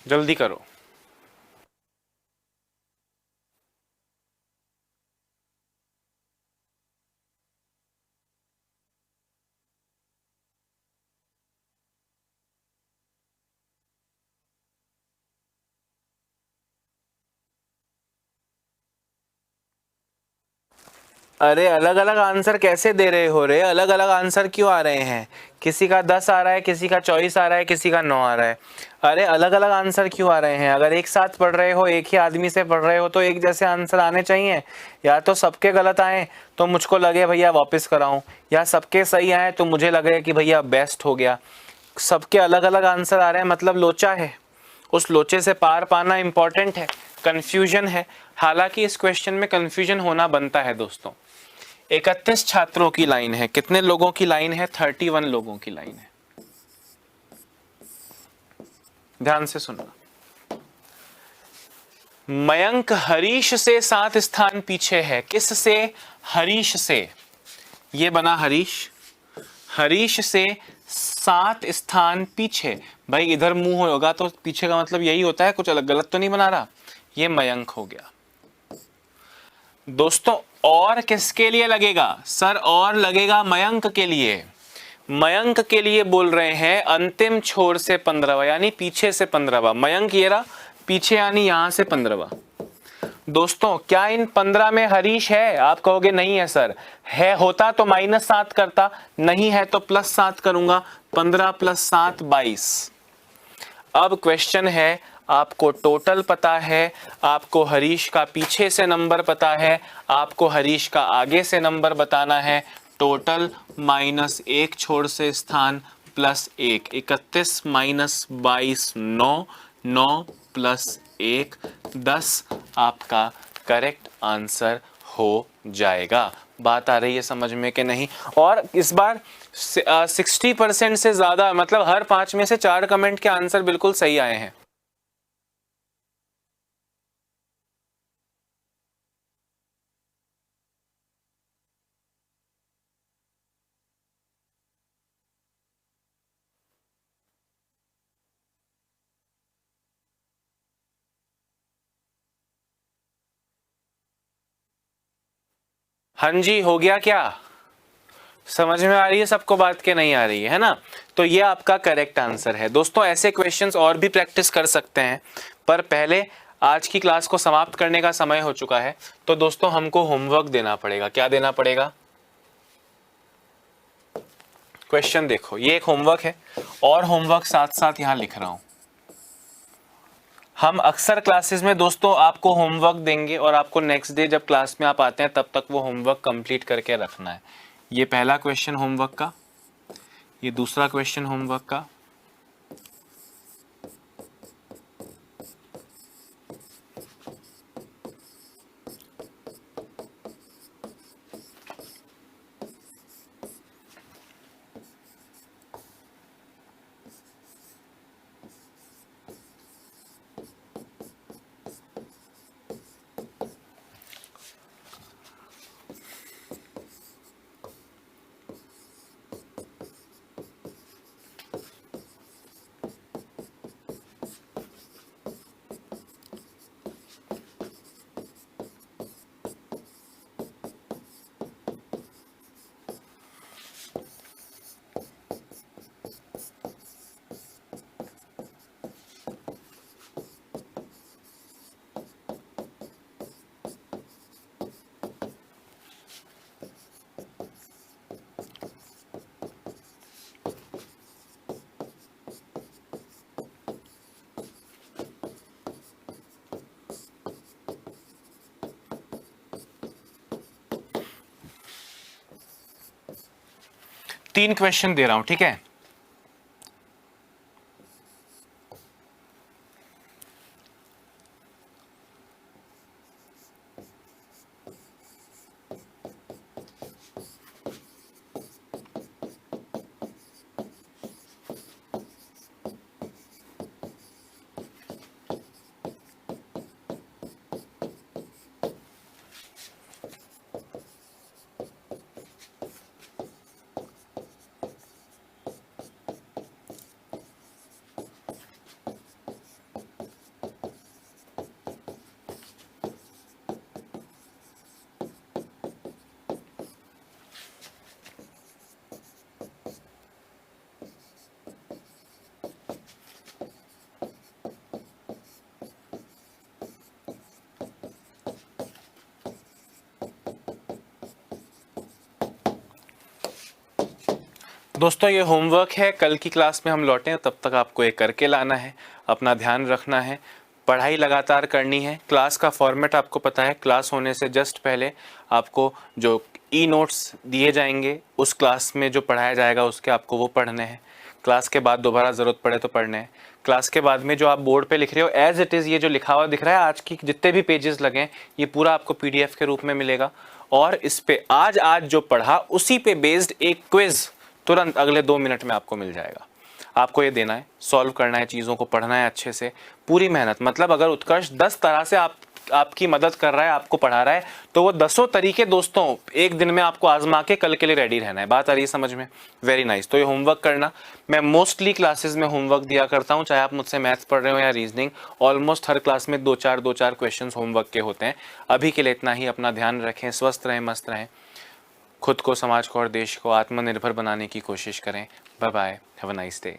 जल्दी करो। अरे अलग अलग आंसर कैसे दे रहे हो रे? अलग अलग आंसर क्यों आ रहे हैं? किसी का 10 आ रहा है, किसी का 24 आ रहा है, किसी का 9 आ रहा है। अरे अलग अलग आंसर क्यों आ रहे हैं? अगर एक साथ पढ़ रहे हो, एक ही आदमी से पढ़ रहे हो, तो एक जैसे आंसर आने चाहिए। या तो सबके गलत आए तो मुझको लगे भैया वापस कराऊं, या सबके सही आए तो मुझे लगे कि भैया बेस्ट हो गया। सबके अलग अलग आंसर आ रहे हैं मतलब लोचा है। उस लोचे से पार पाना इंपॉर्टेंट है, कंफ्यूजन है। हालांकि इस क्वेश्चन में कंफ्यूजन होना बनता है दोस्तों। 31 छात्रों की लाइन है। कितने लोगों की लाइन है? 31 लोगों की लाइन है। ध्यान से सुनना। मयंक हरीश से 7 स्थान पीछे है। किस से? हरीश से। ये बना हरीश, हरीश से 7 स्थान पीछे। भाई इधर मुंह होगा तो पीछे का मतलब यही होता है, कुछ अलग गलत तो नहीं बना रहा। ये मयंक हो गया दोस्तों। और किसके लिए लगेगा सर? और लगेगा मयंक के लिए। मयंक के लिए बोल रहे हैं अंतिम छोर से 15वां, यानी पीछे से 15वां। मयंक ये रहा पीछे, यानी यहां से 15वां। दोस्तों क्या इन 15 में हरीश है? आप कहोगे नहीं है सर। है होता तो -7 करता, नहीं है तो +7 करूंगा। 15 + 7 22। अब क्वेश्चन है, आपको टोटल पता है, आपको हरीश का पीछे से नंबर पता है, आपको हरीश का आगे से नंबर बताना है। टोटल -1 छोर से स्थान +1, 31 - 22 9, 9 + 1 10 आपका करेक्ट आंसर हो जाएगा। बात आ रही है समझ में कि नहीं? और इस बार 60% से ज्यादा, मतलब हर 5 में से 4 कमेंट के आंसर बिल्कुल सही आए हैं। हाँ जी, हो गया क्या? समझ में आ रही है सबको बात के नहीं आ रही है ना? तो ये आपका करेक्ट आंसर है दोस्तों। ऐसे क्वेश्चंस और भी प्रैक्टिस कर सकते हैं, पर पहले आज की क्लास को समाप्त करने का समय हो चुका है। तो दोस्तों हमको होमवर्क देना पड़ेगा। क्या देना पड़ेगा? क्वेश्चन देखो, ये एक होमवर्क है, और होमवर्क साथ साथ यहां लिख रहा हूं। हम अक्सर क्लासेस में दोस्तों आपको होमवर्क देंगे, और आपको नेक्स्ट डे जब क्लास में आप आते हैं तब तक वो होमवर्क कंप्लीट करके रखना है। ये पहला क्वेश्चन होमवर्क का, ये दूसरा क्वेश्चन होमवर्क का, तीन क्वेश्चन दे रहा हूं, ठीक है? दोस्तों ये होमवर्क है, कल की क्लास में हम लौटें तब तक आपको ये करके लाना है, अपना ध्यान रखना है, पढ़ाई लगातार करनी है। क्लास का फॉर्मेट आपको पता है, क्लास होने से जस्ट पहले आपको जो ई नोट्स दिए जाएंगे उस क्लास में जो पढ़ाया जाएगा उसके आपको वो पढ़ने हैं। क्लास के बाद दोबारा ज़रूरत पड़े तो पढ़ने हैं। क्लास के बाद में जो आप बोर्ड पे लिख रहे हो एज इट इज़, ये जो लिखा हुआ दिख रहा है आज की जितने भी पेजेस लगे हैं ये पूरा आपको PDF के रूप में मिलेगा। और इस पे आज जो पढ़ा उसी पे बेस्ड एक क्विज तुरंत अगले 2 मिनट में आपको मिल जाएगा। आपको ये देना है, सॉल्व करना है, चीज़ों को पढ़ना है अच्छे से, पूरी मेहनत। मतलब अगर उत्कर्ष 10 तरह से आपकी मदद कर रहा है, आपको पढ़ा रहा है, तो वो 10 तरीके दोस्तों एक दिन में आपको आजमा के कल के लिए रेडी रहना है। बात आ रही है समझ में? Very nice. तो ये होमवर्क करना, मैं मोस्टली क्लासेस में होमवर्क दिया करता हूँ, चाहे आप मुझसे मैथ्स पढ़ रहे हो या रीजनिंग। ऑलमोस्ट हर क्लास में 2-4 क्वेश्चन होमवर्क के होते हैं। अभी के लिए इतना ही। अपना ध्यान रखें, स्वस्थ रहें, मस्त रहें, खुद को, समाज को और देश को आत्मनिर्भर बनाने की कोशिश करें। Bye bye, have a nice day.